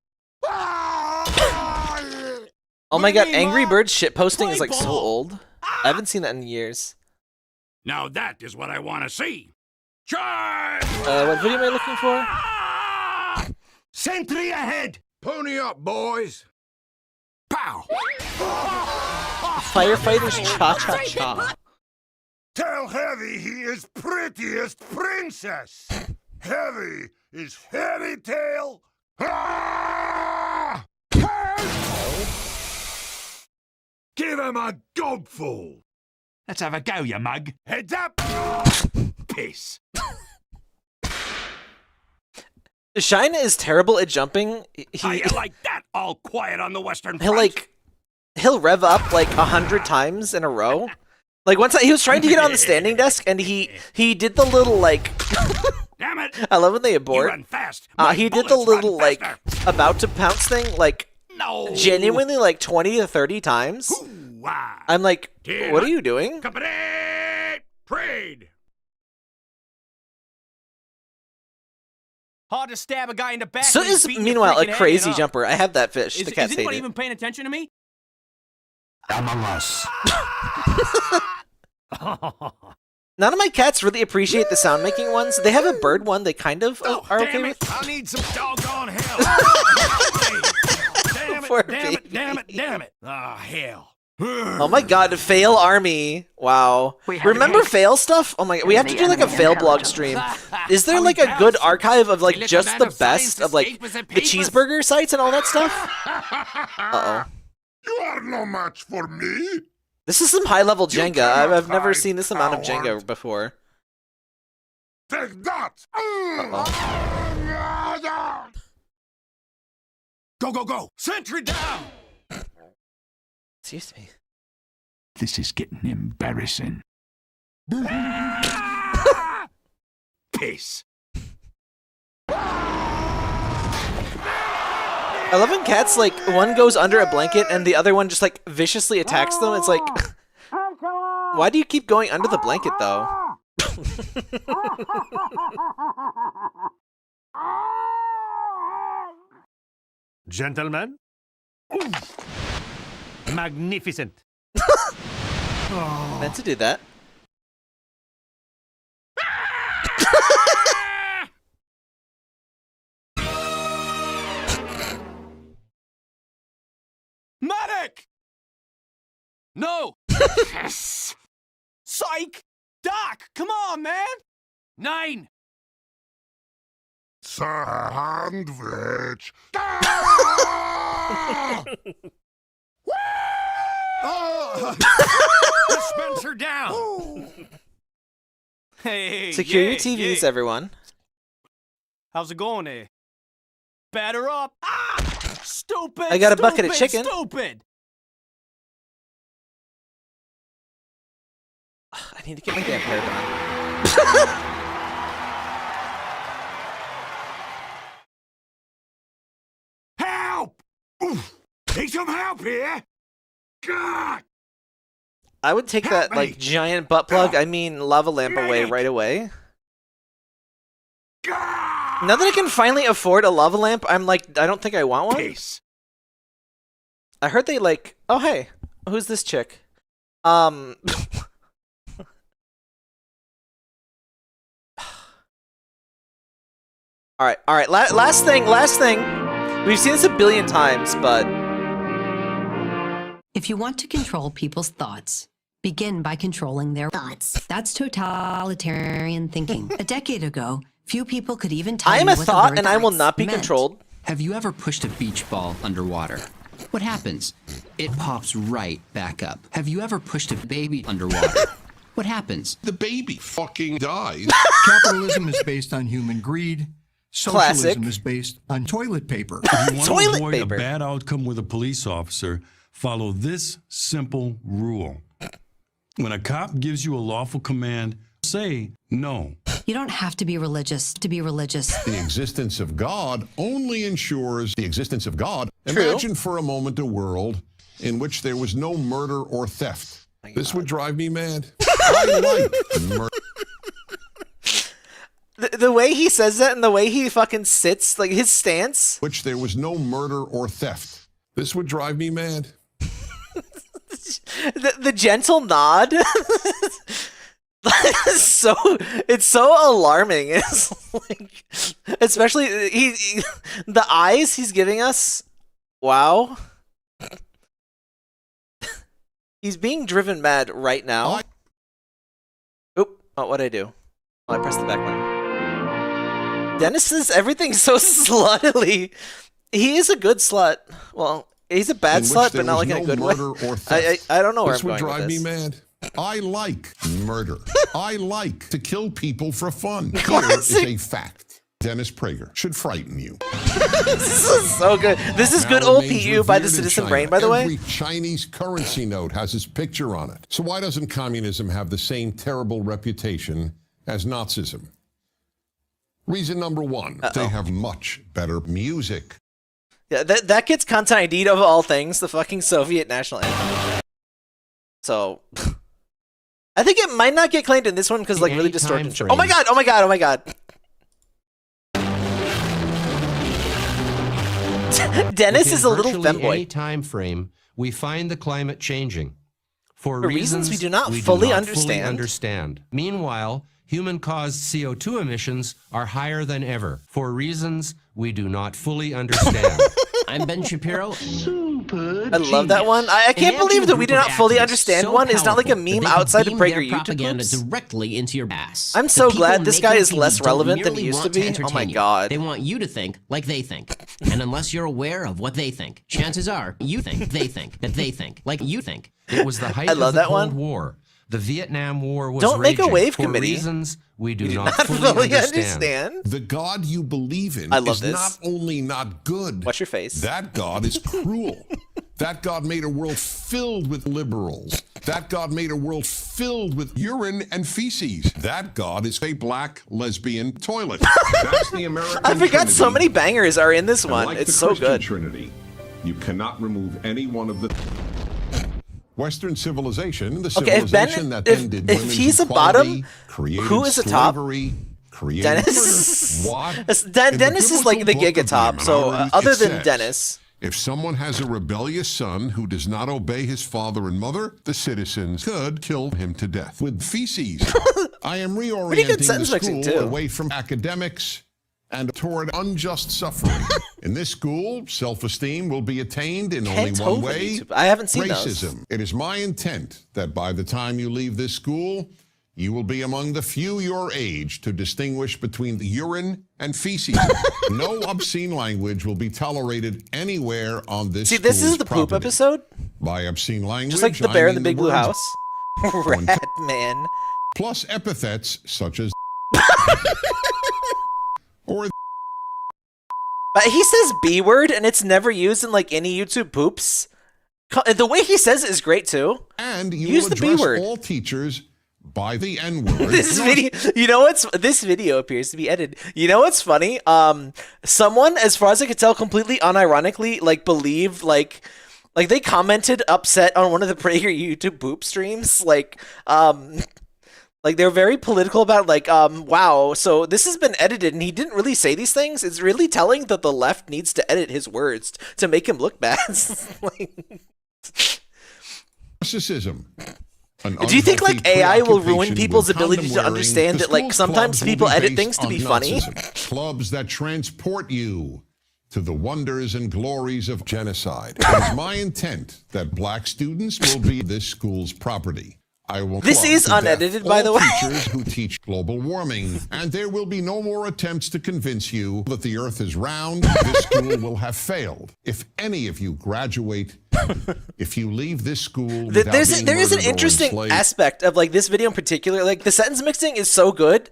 Speaker 1: Oh my god, Angry Birds shitposting is like so old. I haven't seen that in years.
Speaker 18: Now that is what I want to see. Charge!
Speaker 1: What video am I looking for?
Speaker 7: Sentry ahead!
Speaker 18: Pony up, boys. Pow!
Speaker 1: Firefighters cha-cha-cha.
Speaker 7: Tell Heavy he is prettiest princess. Heavy is Fairy Tale. Give him a gobful.
Speaker 18: Let's have a go, you mug.
Speaker 7: Heads up. Piss.
Speaker 1: Shine is terrible at jumping.
Speaker 18: How you like that? All quiet on the Western Front.
Speaker 1: He'll rev up like 100 times in a row. Like once he was trying to get on the standing desk and he did the little like.
Speaker 18: Damn it!
Speaker 1: I love when they abort.
Speaker 18: You run fast.
Speaker 1: He did the little like about to pounce thing like genuinely like 20 to 30 times. I'm like, what are you doing?
Speaker 18: Company prayed.
Speaker 19: Hard to stab a guy in the back.
Speaker 1: So is meanwhile a crazy jumper. I have that fish. The cats
Speaker 19: is
Speaker 1: hate
Speaker 19: anybody
Speaker 1: it.
Speaker 19: even paying attention to me?
Speaker 18: Among Us.
Speaker 1: None of my cats really appreciate the sound making ones. They have a bird one they kind of are okay with.
Speaker 18: I need some doggone help. Damn it. Ah, hell.
Speaker 1: Oh my god, fail army. Wow. Remember fail stuff? Oh my god, we have to do like a fail blog stream. Is there like a good archive of like just the best of like the cheeseburger sites and all that stuff? Uh-oh.
Speaker 7: You are no match for me.
Speaker 1: This is some high-level Jenga.
Speaker 7: cannot
Speaker 1: I've never
Speaker 7: hide,
Speaker 1: seen this amount of Jenga
Speaker 7: coward.
Speaker 1: before.
Speaker 7: Take that.
Speaker 18: Go, go, go! Sentry down!
Speaker 1: Excuse me.
Speaker 18: This is getting embarrassing. Peace.
Speaker 1: I love when cats, like, one goes under a blanket and the other one just, like, viciously attacks them. It's like, why do you keep going under the blanket, though?
Speaker 10: Gentlemen? Magnificent.
Speaker 1: Meant to do that.
Speaker 19: Medic! No!
Speaker 18: Yes!
Speaker 19: Psych! Doc, come on, man!
Speaker 18: 9!
Speaker 7: Sandwich.
Speaker 18: Dispenser down!
Speaker 19: Hey,
Speaker 1: Secure
Speaker 19: yeah,
Speaker 1: your TVs,
Speaker 19: yeah.
Speaker 1: everyone.
Speaker 19: How's it going there? Batter up! Ah! Stupid!
Speaker 1: I got a bucket of chicken.
Speaker 19: Stupid!
Speaker 1: I need to get my damn hair done.
Speaker 18: Help! Oof. Need some help here? God!
Speaker 1: I would take
Speaker 18: Help
Speaker 1: that,
Speaker 18: me.
Speaker 1: like, giant butt plug, I mean lava lamp away
Speaker 18: Medic.
Speaker 1: right away.
Speaker 18: God!
Speaker 1: Now that I can finally afford a lava lamp, I'm like, I don't think I want one.
Speaker 18: Peace.
Speaker 1: I heard they, like, oh, hey, who's this chick? Alright, last thing. We've seen this a billion times, but...
Speaker 20: If you want to control people's thoughts, begin by controlling their thoughts. That's totalitarian thinking. A decade ago, few people could even tell
Speaker 1: I am
Speaker 20: you
Speaker 1: a
Speaker 20: what
Speaker 1: thought,
Speaker 20: the word
Speaker 1: and I will
Speaker 20: thoughts
Speaker 1: not be
Speaker 20: meant.
Speaker 1: controlled.
Speaker 21: Have you ever pushed a beach ball underwater? What happens? It pops right back up. Have you ever pushed a baby underwater? What happens?
Speaker 22: The baby fucking dies.
Speaker 23: Capitalism is based on human greed. Socialism
Speaker 1: Classic.
Speaker 23: is based on toilet paper.
Speaker 24: If you want to
Speaker 1: Toilet
Speaker 24: avoid
Speaker 1: paper.
Speaker 24: a bad outcome with a police officer, follow this simple rule. When a cop gives you a lawful command, say no.
Speaker 20: You don't have to be religious to be religious.
Speaker 22: The existence of God only ensures the existence of God.
Speaker 1: True.
Speaker 22: Imagine for a moment a world in which there was no murder or theft. This would drive me mad. I like murder.
Speaker 1: The way he says that and the way he fucking sits, like his stance.
Speaker 22: Which there was no murder or theft. This would drive me mad.
Speaker 1: The gentle nod. It's so alarming. It's like, especially the eyes he's giving us. Wow. He's being driven mad right now. Oop! Oh, what'd I do? Oh, I pressed the back button. Dennis says everything's so sluttily. He is a good slut. Well, he's a bad
Speaker 22: in which
Speaker 1: slut,
Speaker 22: there
Speaker 1: but not
Speaker 22: was
Speaker 1: like in a
Speaker 22: no
Speaker 1: good way.
Speaker 22: murder or theft.
Speaker 1: I don't know where
Speaker 22: this
Speaker 1: I'm
Speaker 22: would
Speaker 1: going
Speaker 22: drive
Speaker 1: with
Speaker 22: me
Speaker 1: this.
Speaker 22: mad. I like murder. I like to kill people for fun. Here is
Speaker 1: Classic.
Speaker 22: a fact. Dennis Prager should frighten you.
Speaker 1: This is so good. This is
Speaker 22: Now
Speaker 1: good old
Speaker 22: remains
Speaker 1: PU by the
Speaker 22: revered in
Speaker 1: Citizen
Speaker 22: China.
Speaker 1: Brain, by the way.
Speaker 22: Every Chinese currency note has his picture on it. So why doesn't communism have the same terrible reputation as Nazism? Reason number one, they have much better music.
Speaker 1: Yeah, that gets content ID'd of all things, the fucking Soviet national anthem. So, I think it might not get claimed in this one because like really distorted.
Speaker 21: time
Speaker 1: Oh my god! Oh my god! Oh my god! Dennis is a little
Speaker 25: virtually
Speaker 1: femboy.
Speaker 25: any time frame, we find the climate changing. For
Speaker 1: reasons we do not
Speaker 25: we
Speaker 1: fully
Speaker 25: do not
Speaker 1: understand.
Speaker 25: understand. Meanwhile, human-caused CO2 emissions are higher than ever for reasons we do not fully understand. I'm Ben Shapiro.
Speaker 1: I love that one. I can't believe that we do not fully understand one. It's not like a meme outside of Prager
Speaker 4: propaganda
Speaker 1: YouTube.
Speaker 4: directly into your ass.
Speaker 1: I'm so glad this guy is less relevant than he used to be. Oh my god.
Speaker 4: They want you to think like they think. And unless you're aware of what they think, chances are you think they think that they think like you think.
Speaker 25: It was the height
Speaker 1: I love
Speaker 25: of the
Speaker 1: that
Speaker 25: Cold
Speaker 1: one.
Speaker 25: War. The Vietnam War was
Speaker 1: Don't make a
Speaker 25: raging
Speaker 1: wave
Speaker 25: for
Speaker 1: committee.
Speaker 25: reasons we do
Speaker 1: We
Speaker 25: not
Speaker 1: fully
Speaker 25: fully understand.
Speaker 22: The God you believe in
Speaker 1: I love
Speaker 22: is
Speaker 1: this.
Speaker 22: not only not good.
Speaker 1: Watch your face.
Speaker 22: That God is cruel. That God made a world filled with liberals. That God made a world filled with urine and feces. That God is a black lesbian toilet. That's the American
Speaker 1: I forgot so
Speaker 22: Trinity.
Speaker 1: many bangers are in this
Speaker 22: And
Speaker 1: one.
Speaker 22: like
Speaker 1: It's
Speaker 22: the
Speaker 1: so
Speaker 22: Christian
Speaker 1: good.
Speaker 22: Trinity, you cannot remove any one of the Western civilization, the
Speaker 1: Okay, if Ben,
Speaker 22: civilization that
Speaker 1: if
Speaker 22: ended
Speaker 1: if
Speaker 22: women's
Speaker 1: he's a
Speaker 22: equality,
Speaker 1: bottom,
Speaker 22: created
Speaker 1: who is a top?
Speaker 22: slavery, created
Speaker 1: Dennis.
Speaker 22: murder. What?
Speaker 1: Dennis is like the
Speaker 22: biblical book
Speaker 1: gigatop.
Speaker 22: of
Speaker 1: So
Speaker 22: Deuteronomy,
Speaker 1: other
Speaker 22: it
Speaker 1: than
Speaker 22: says,
Speaker 1: Dennis,
Speaker 22: if someone has a rebellious son who does not obey his father and mother, the citizens could kill him to death with feces. I am
Speaker 1: pretty good
Speaker 22: reorienting the
Speaker 1: sentence mixing
Speaker 22: school
Speaker 1: too.
Speaker 22: away from academics and toward unjust suffering. In this school, self-esteem will be attained in only
Speaker 1: Kent
Speaker 22: one
Speaker 1: Hovind
Speaker 22: way.
Speaker 1: YouTube. I haven't seen
Speaker 22: racism.
Speaker 1: those.
Speaker 22: It is my intent that by the time you leave this school, you will be among the few your age to distinguish between the urine and feces. No obscene language will be tolerated anywhere on this
Speaker 1: see, this is
Speaker 22: school's
Speaker 1: the poop
Speaker 22: property.
Speaker 1: episode,
Speaker 22: By obscene language,
Speaker 1: just like the
Speaker 22: I
Speaker 1: bear in the
Speaker 22: mean
Speaker 1: Big Blue
Speaker 22: words
Speaker 1: House. Rat man.
Speaker 22: plus epithets such as or
Speaker 1: But he says B word and it's never used in like any YouTube poops. The way he says it is great too.
Speaker 22: and you
Speaker 1: Use
Speaker 22: will
Speaker 1: the B
Speaker 22: address
Speaker 1: word.
Speaker 22: all teachers by the N-word.
Speaker 1: This video, you know what's this video appears to be edited. You know what's funny? Someone, as far as I could tell, completely unironically, like believed, like they commented upset on one of the Prager YouTube poop streams, like they're very political about, like, wow, so this has been edited and he didn't really say these things. It's really telling that the left needs to edit his words to make him look bad. Like,
Speaker 22: Narcissism.
Speaker 1: do you think like AI will ruin people's ability to understand that like sometimes people edit things to be funny?
Speaker 22: Clubs that transport you to the wonders and glories of genocide. It is my intent that black students will be this school's property. I will
Speaker 1: This
Speaker 22: club
Speaker 1: is
Speaker 22: to death
Speaker 1: unedited, by the
Speaker 22: all
Speaker 1: way.
Speaker 22: teachers who teach global warming, and there will be no more attempts to convince you that the earth is round. This school will have failed. If any of you graduate, if you leave this school without
Speaker 1: there
Speaker 22: being
Speaker 1: is an
Speaker 22: murdered or
Speaker 1: interesting
Speaker 22: enslaved,
Speaker 1: aspect of like this video in particular. Like the sentence mixing is so good.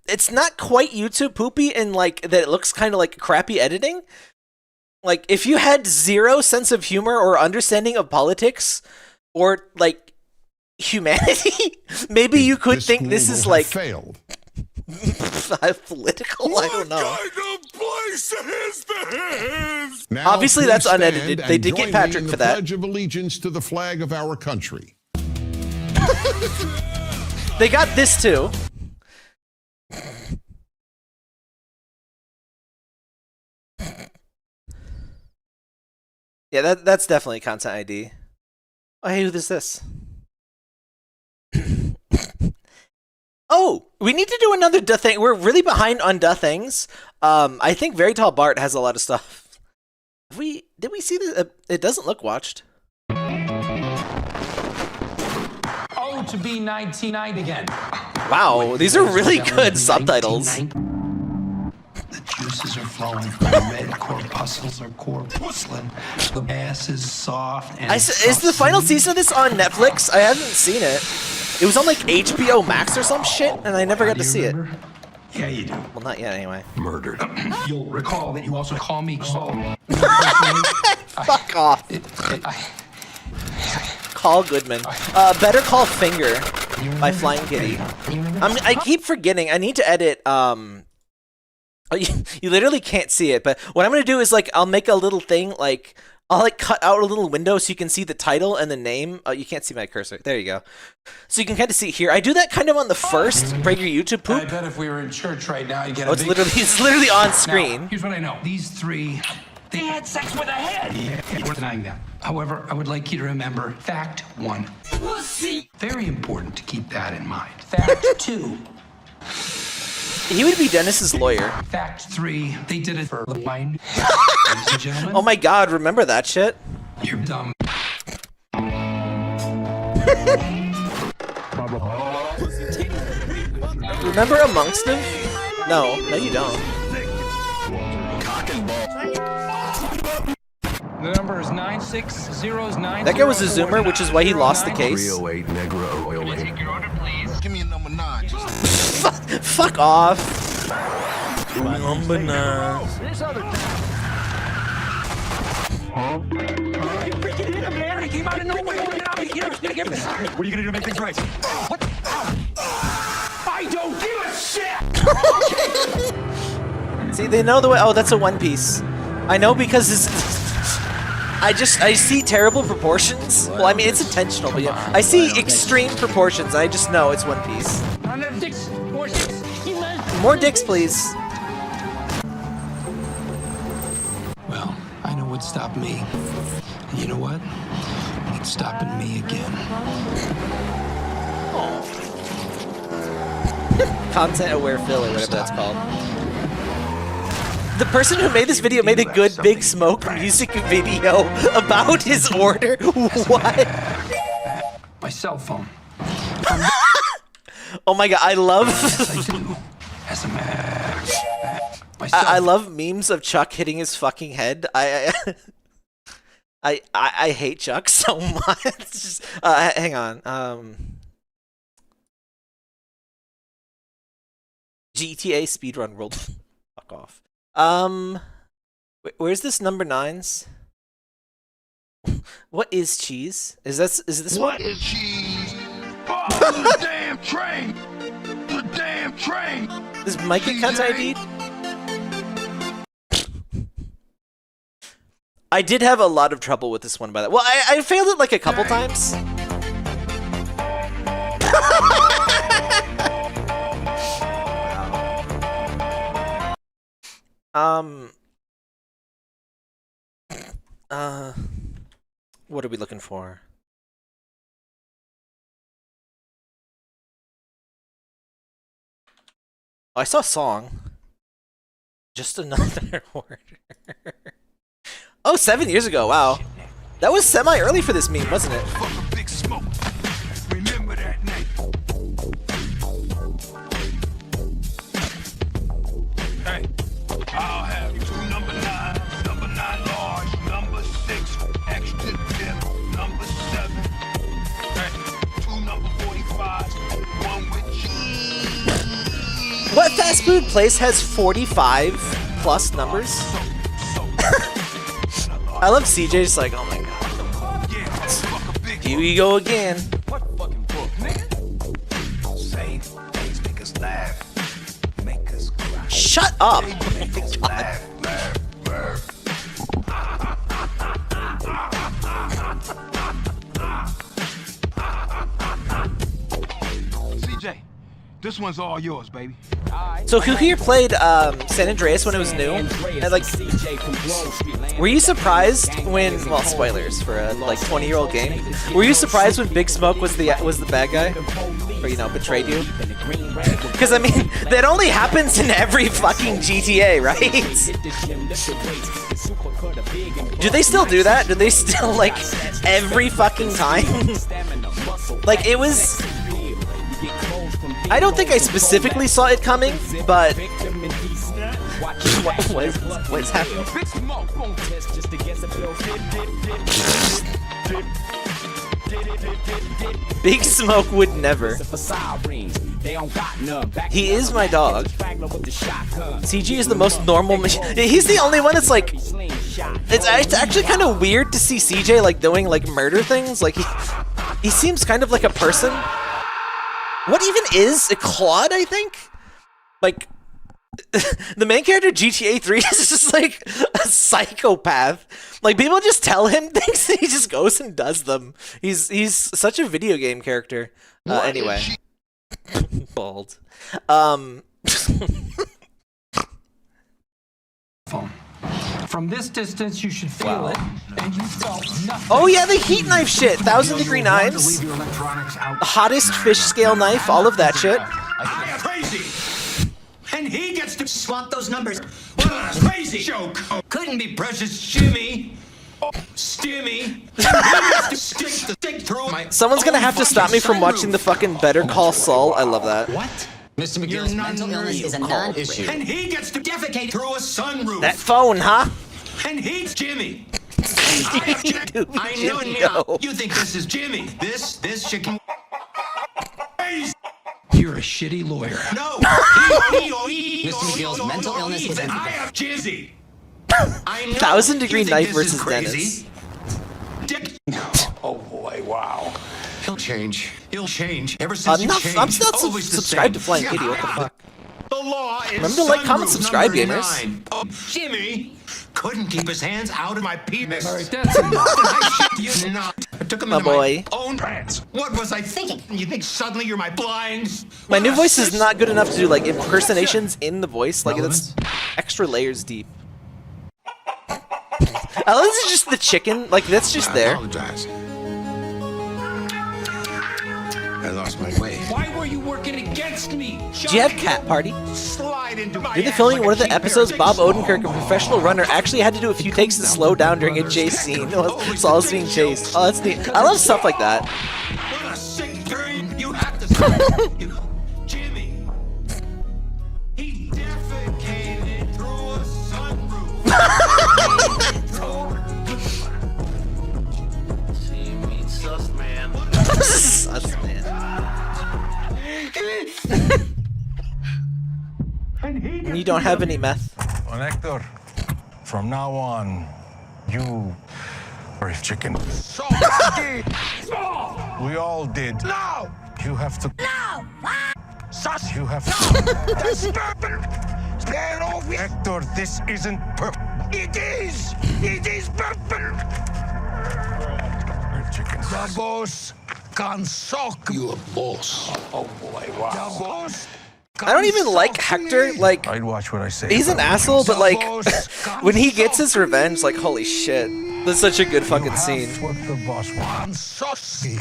Speaker 1: It's not quite YouTube poopy and like that it looks kind of like crappy editing. Like if you had zero sense of humor or understanding of politics or like humanity, maybe you could think this is like
Speaker 22: failed.
Speaker 1: Political. I don't know.
Speaker 22: Now,
Speaker 1: Obviously,
Speaker 22: please
Speaker 1: that's
Speaker 22: stand
Speaker 1: unedited. They
Speaker 22: and
Speaker 1: did get
Speaker 22: join me
Speaker 1: Patrick
Speaker 22: in
Speaker 1: for
Speaker 22: the
Speaker 1: that.
Speaker 22: Pledge of allegiance to the flag of our country.
Speaker 1: They got this too. Yeah, that's definitely content ID. Oh, hey, who is this? Oh, we need to do another Duh thing. We're really behind on Duh things. I think Very Tall Bart has a lot of stuff. Did we see this? It doesn't look watched.
Speaker 14: Oh, to be 1990 again.
Speaker 1: Wow, these are really good subtitles.
Speaker 5: The juices are flowing from the red corpuscles or corpusculin. The ass is soft and
Speaker 1: Is the final season of this on Netflix? I haven't seen it. It was on like HBO Max or some shit, and I never got to see it.
Speaker 5: Yeah, you do.
Speaker 1: Well, not yet anyway.
Speaker 5: Murdered. You'll recall that you also call me Saul.
Speaker 1: Fuck off. Call Goodman. Better Call Finger by Flying Kitty. I keep forgetting. I need to edit. You literally can't see it, but what I'm gonna do is like I'll make a little thing like I'll like cut out a little window so you can see the title and the name. Oh, you can't see my cursor. There you go. So you can kind of see it here. I do that kind of on the first Prager YouTube poop.
Speaker 5: I bet if we were in church right now, you'd get
Speaker 1: Oh, it's literally on screen.
Speaker 5: Now, here's what I know. These three, they had sex with a head. Yeah, we're denying that. However, I would like you to remember fact one. Pussy. Very important to keep that in mind. Fact two.
Speaker 1: He would be Dennis's lawyer.
Speaker 5: Fact three, they did it for wine. Ladies and gentlemen.
Speaker 1: Oh my god, remember that shit?
Speaker 5: You're dumb.
Speaker 1: Remember Amongst Them? No, you don't.
Speaker 14: The number is 96009.
Speaker 1: That guy was a zoomer, which is why he lost the case.
Speaker 6: 308 Negro oil. Take your order, please. Give me a number 9.
Speaker 1: Fuck off. Number 9.
Speaker 14: There's other freaking hit him, man! I came out of nowhere. What are you gonna do to make things right? What? I don't give a shit!
Speaker 1: See, they know the way. Oh, that's a One Piece. I know because it's. I see terrible proportions. Well, I mean, it's intentional, but yeah. I see extreme proportions. I just know it's One Piece.
Speaker 14: More dicks.
Speaker 1: More dicks, please.
Speaker 5: Well, I know what stopped me. And you know what? It's stopping me again.
Speaker 1: Content-aware fill, or whatever that's called. The person who made this video made a good Big Smoke music video about his order. What?
Speaker 5: My cell phone.
Speaker 1: Oh my god, I love.
Speaker 5: As a man.
Speaker 1: I love memes of Chuck hitting his fucking head. I hate Chuck so much. Just, hang on. GTA speedrun world. Fuck off. Where's this number 9s? What is cheese? Is this
Speaker 6: What is cheese? Oh, the damn train! The damn train!
Speaker 1: Does Mike get content ID'd? I did have a lot of trouble with this one, by the way. Well, I failed it like a couple times. What are we looking for? Oh, I saw a song. Just another order. Oh, 7 years ago. Wow. That was semi-early for this meme, wasn't it?
Speaker 6: Remember that night. Hey, I'll have 2 number 9 large, number 6 extra dip, number 7. Hey, 2 number 45, 1 with cheese.
Speaker 1: What fast food place has 45 plus numbers? I love CJ just like, oh my god. Here we go again.
Speaker 6: What fucking book, nigga? Say things make us laugh, make us cry.
Speaker 1: Shut up!
Speaker 6: Make us laugh, laugh. CJ, this one's all yours, baby.
Speaker 1: So who here played San Andreas when it was new? And like, were you surprised when? Well, spoilers for a like 20-year-old game. Were you surprised when Big Smoke was the bad guy, or betrayed you? Because I mean, that only happens in every fucking GTA, right? Do they still do that? Do they still like every fucking time? Like it was. I don't think I specifically saw it coming, but what's happening? Big Smoke would never. He is my dog. CG is the most normal machine. He's the only one that's like. It's actually kind of weird to see CJ like doing like murder things. Like he seems kind of like a person. What even is a Claude, I think? Like, the main character GTA 3 is just like a psychopath. Like, people just tell him things and he just goes and does them. He's such a video game character. Anyway. Bald.
Speaker 5: From this distance, you should feel it, and you felt nothing.
Speaker 1: Oh yeah, the heat knife shit. 1,000-degree knives. Hottest fish scale knife. All of that shit.
Speaker 5: I'm crazy, and he gets to swap those numbers. Well, crazy joke. Couldn't be precious Jimmy. Stimmy. Stick through my
Speaker 1: Someone's gonna have to stop me from watching the fucking Better Call Saul. I love that.
Speaker 5: What?
Speaker 8: Mr. McGill's mental illness is a non-issue.
Speaker 5: And he gets to defecate through a sunroof.
Speaker 1: That phone, huh?
Speaker 5: And he's Jimmy. I know now. You think this is Jimmy. This chicken. You're a shitty lawyer. No.
Speaker 8: Mr. McGill's mental illness is
Speaker 5: I am Jizzy.
Speaker 1: 1,000-degree knife versus Dennis.
Speaker 5: Oh boy, wow. He'll change. He'll change. Ever since
Speaker 1: I'm not subscribed to Flying Kitty. What the fuck?
Speaker 5: The law is
Speaker 1: Remember to like, comment, subscribe, gamers.
Speaker 5: Jimmy couldn't keep his hands out of my penis.
Speaker 14: All right, that's enough.
Speaker 5: I shit you not. I took him
Speaker 1: My
Speaker 5: into
Speaker 1: boy.
Speaker 5: my own pants. What was I thinking? You think suddenly you're my blinds?
Speaker 1: My new voice is not good enough to do like impersonations in the voice. Like it's extra layers deep. Oh, this is just the chicken. Like that's just there.
Speaker 6: Apologize. I lost my way.
Speaker 5: Why were you working against me?
Speaker 1: Do you have Cat Party?
Speaker 5: Slide into my
Speaker 1: During the
Speaker 5: ass
Speaker 1: filming
Speaker 5: like
Speaker 1: one of
Speaker 5: a
Speaker 1: the
Speaker 5: cheap
Speaker 1: episodes,
Speaker 5: pair
Speaker 1: Bob
Speaker 5: of dicks.
Speaker 1: Odenkirk, a professional runner, actually had to do a few takes to slow down during a chase scene. While I was being chased. Oh, that's neat. I love stuff like that.
Speaker 5: What a sick dream. You have to say Jimmy. He defecated through a sunroof.
Speaker 6: See me, sus man.
Speaker 1: Sus man. You don't have any meth.
Speaker 10: Well, Hector, from now on, you are a chicken. So did. We all did. No! You have to. No! Sus! You have to. That's perfect! Get off it! Hector, this isn't perfect. It is! It is perfect! Chickens. The boss can suck.
Speaker 6: You a boss.
Speaker 10: Oh boy, wow. The boss.
Speaker 1: I don't even like Hector. Like
Speaker 10: I'd watch what I say.
Speaker 1: he's an asshole, but like when he gets his revenge, like holy shit, that's such a good fucking scene.
Speaker 10: What the boss wants. Saucy.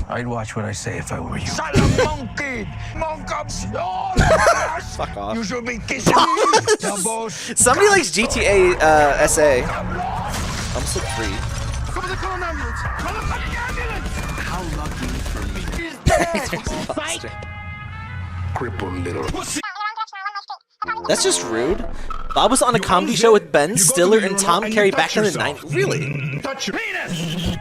Speaker 10: I'd watch what I say if I were you. Son of monkey!
Speaker 1: Fuck off.
Speaker 10: You should be kissing me. The boss.
Speaker 1: Somebody likes GTA SA. I'm so free.
Speaker 10: Come on, the ambulance. Call the fucking ambulance. How lucky for me. He's dead.
Speaker 6: Crippled little.
Speaker 1: That's just rude. Bob was on a comedy show with Ben Stiller and Tom Carey back in the 90s. Really?
Speaker 10: Touch your penis.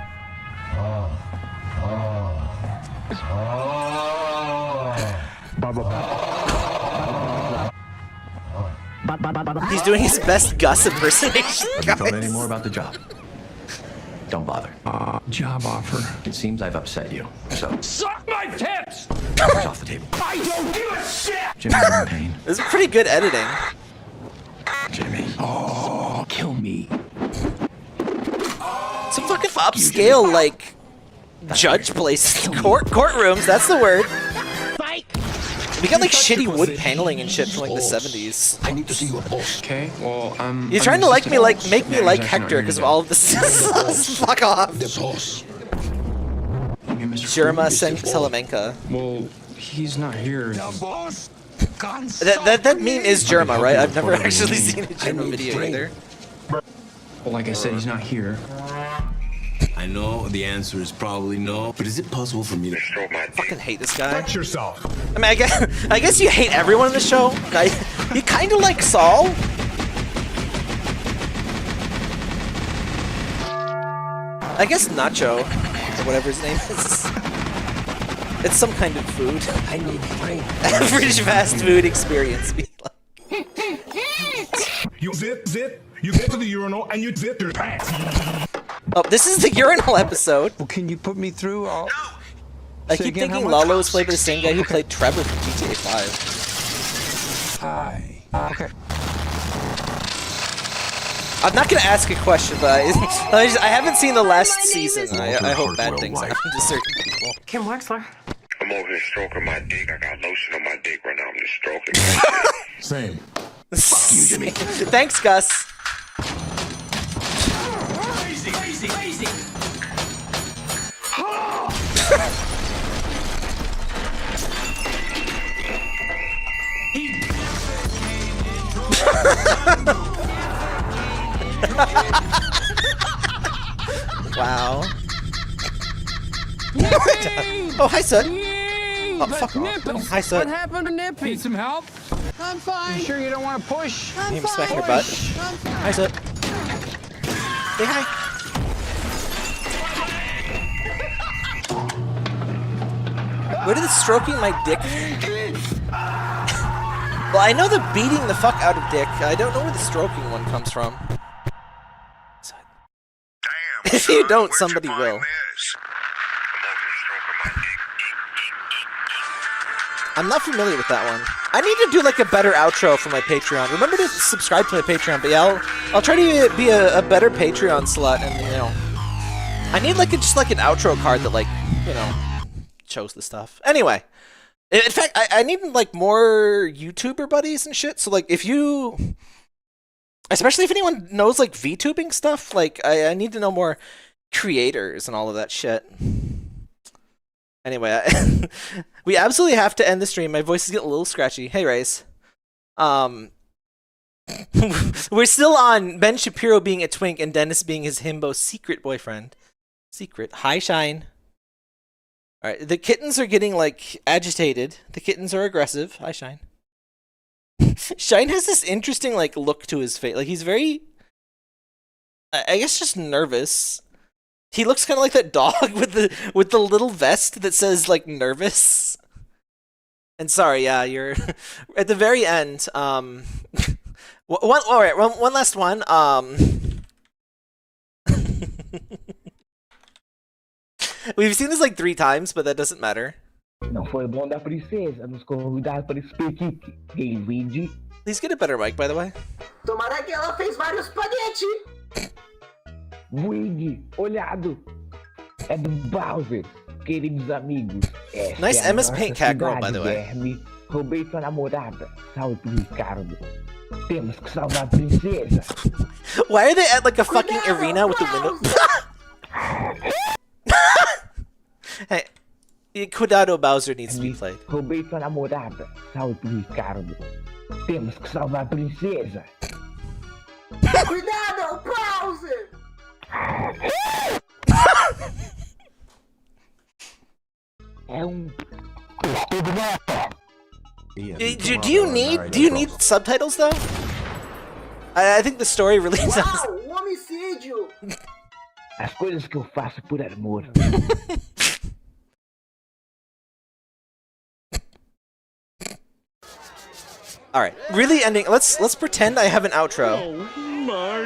Speaker 1: He's doing his best Gus impersonation.
Speaker 8: Have you thought any more about the job? Don't bother.
Speaker 5: Job offer.
Speaker 8: It seems I've upset you. So,
Speaker 5: Suck my tits!
Speaker 8: it's off the table.
Speaker 5: I don't give a shit!
Speaker 8: Jimmy's in pain.
Speaker 1: This is pretty good editing.
Speaker 8: Jimmy.
Speaker 5: Oh, kill me.
Speaker 1: Some fucking upscale, like, judge places. Courtrooms, that's the word. We got like shitty wood paneling and shit from like the 70s.
Speaker 6: I need to see you a boss.
Speaker 8: Okay, well,
Speaker 1: You're trying to make me like Hector because of all of this. Fuck off.
Speaker 6: The boss.
Speaker 1: Jerma Salamanca.
Speaker 8: Well, he's not here.
Speaker 10: The boss.
Speaker 1: That meme is Jerma, right? I've never actually seen a Jerma video either.
Speaker 8: Well, like I said, he's not here.
Speaker 6: I know the answer is probably no, but is it possible for me to stroke my
Speaker 1: I fucking hate this guy.
Speaker 10: Touch yourself.
Speaker 1: I mean, I guess you hate everyone in the show. You kind of like Saul. I guess Nacho, or whatever his name is. It's some kind of food.
Speaker 6: I need brain.
Speaker 1: Average fast food experience.
Speaker 10: You zip. You get to the urinal and you zip your pants.
Speaker 1: Oh, this is the urinal episode.
Speaker 8: Well, can you put me through?
Speaker 1: I keep thinking Lalo was played by the same guy who played Trevor from GTA 5.
Speaker 8: Hi. Okay.
Speaker 1: I'm not gonna ask a question, but I haven't seen the last season. I hope bad things happen to certain people.
Speaker 17: Kim Wexler.
Speaker 6: I'm over here stroking my dick. I got lotion on my dick right now. I'm just stroking.
Speaker 10: Same.
Speaker 6: Fuck you, Jimmy.
Speaker 1: Thanks, Gus.
Speaker 5: Easy.
Speaker 1: Wow. Oh, hi, son. Oh, fuck off. Oh, hi, son.
Speaker 14: What happened to Nippy? Need some help? I'm fine. You sure you don't want to push?
Speaker 1: I'm fine. Smack your butt. Hi, son. Say hi. Where did the stroking my dick? Well, I know the beating the fuck out of dick. I don't know where the stroking one comes from. Damn, if you don't, somebody will. I'm not familiar with that one. I need to do like a better outro for my Patreon. Remember to subscribe to my Patreon, but yeah, I'll try to be a better Patreon slut, and you know, I need like just like an outro card that like, you know, shows the stuff. Anyway, in fact, I need like more YouTuber buddies and shit. So like, if you, especially if anyone knows like VTubing stuff, like I need to know more creators and all of that shit. Anyway, we absolutely have to end the stream. My voice is getting a little scratchy. Hey, Race. We're still on Ben Shapiro being a twink and Dennis being his himbo secret boyfriend. Secret. Hi, Shine. All right, the kittens are getting like agitated. The kittens are aggressive. Hi, Shine. Shine has this interesting like look to his face. Like he's very, I guess, just nervous. He looks kind of like that dog with the little vest that says like nervous. And sorry, yeah, you're at the very end. All right, one last one. We've seen this like 3 times, but that doesn't matter.
Speaker 2: Não foi bom da princesa nos convidar para esse pequite. Vinde.
Speaker 1: Please get a better mic, by the way.
Speaker 2: Tomara que ela fez vários espaguete. Wig, olhado. É do Bowser, queridos amigos.
Speaker 1: Nice MS Paint cat girl, by the way.
Speaker 2: Guilherme. Roubei sua namorada. Salve pro Ricardo. Temos que salvar a princesa.
Speaker 1: Why are they at like a fucking arena with the window? Hey, Cuidado Bowser needs to be played.
Speaker 2: Roubei sua namorada. Salve pro Ricardo. Temos que salvar a princesa. Cuidado, Bowser! É
Speaker 1: do you need subtitles though? I think the story really sounds.
Speaker 2: Uau, homicídio! As coisas que eu faço por amor.
Speaker 1: All right, really ending. Let's pretend I have an outro.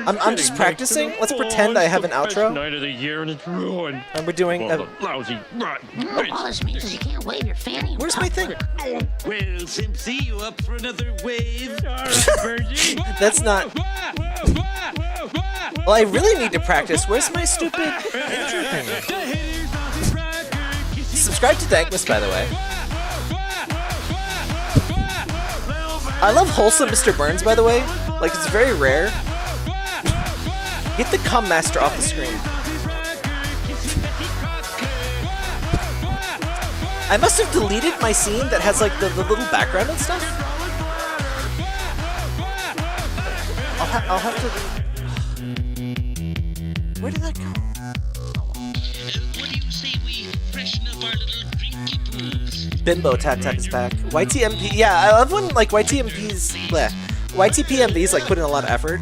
Speaker 1: I'm just practicing. Let's pretend I have an outro.
Speaker 9: Night of the year and it's ruined.
Speaker 1: And we're doing a
Speaker 9: lousy rotten.
Speaker 3: All this means is you can't wave your fanny.
Speaker 1: Where's my thing?
Speaker 9: Well, Simpsy, you up for another wave?
Speaker 1: That's not. Well, I really need to practice. Where's my stupid intro thing? Subscribe to Dankmas, by the way. I love wholesome Mr. Burns, by the way. Like, it's very rare. Get the cum master off the screen. I must have deleted my scene that has like the little background and stuff. I'll have to. Where did that go?
Speaker 9: What do you say we freshen up our little drinky pools?
Speaker 1: Bimbo Tap Tap is back. YTMP, yeah, I love when like YTPMVs like put in a lot of effort.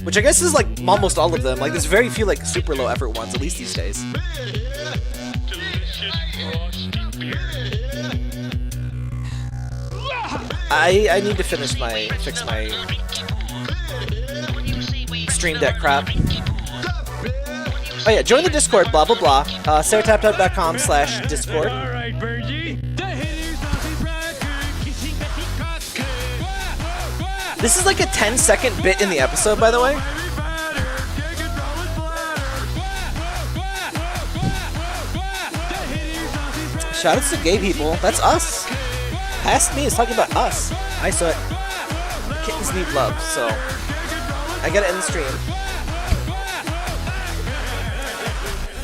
Speaker 1: Which I guess is like almost all of them. Like there's very few like super low effort ones, at least these days. I need to fix my Stream Deck crap. Oh yeah, join the Discord, blah blah blah. SarahTapTap.com/Discord.
Speaker 9: Alright, Virgie.
Speaker 1: This is like a 10-second bit in the episode, by the way. Shoutouts to gay people. That's us. Past me is talking about us. I saw it. The kittens need love, so I gotta end the stream.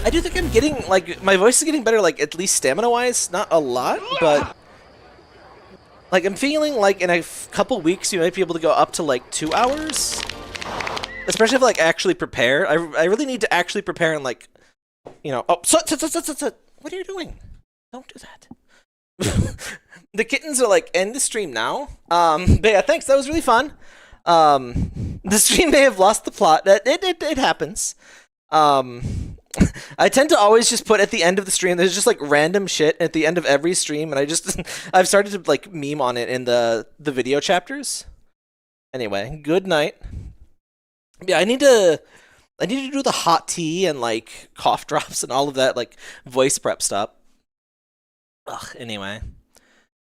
Speaker 1: I do think I'm getting, like, my voice is getting better, like, at least stamina-wise. Not a lot, but like, I'm feeling like in a couple weeks you might be able to go up to like 2 hours. Especially if like I actually prepare. I really need to actually prepare and like you know, oh, what are you doing? Don't do that. The kittens are like, end the stream now. But yeah, thanks. That was really fun. The stream may have lost the plot. It happens. I tend to always just put at the end of the stream, there's just like random shit at the end of every stream, and I've started to like meme on it in the video chapters. Anyway, good night. Yeah, I need to do the hot tea and like cough drops and all of that like voice prep stuff. Ugh, anyway.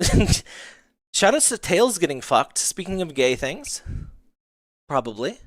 Speaker 1: Shoutouts to Tails getting fucked. Speaking of gay things. Probably.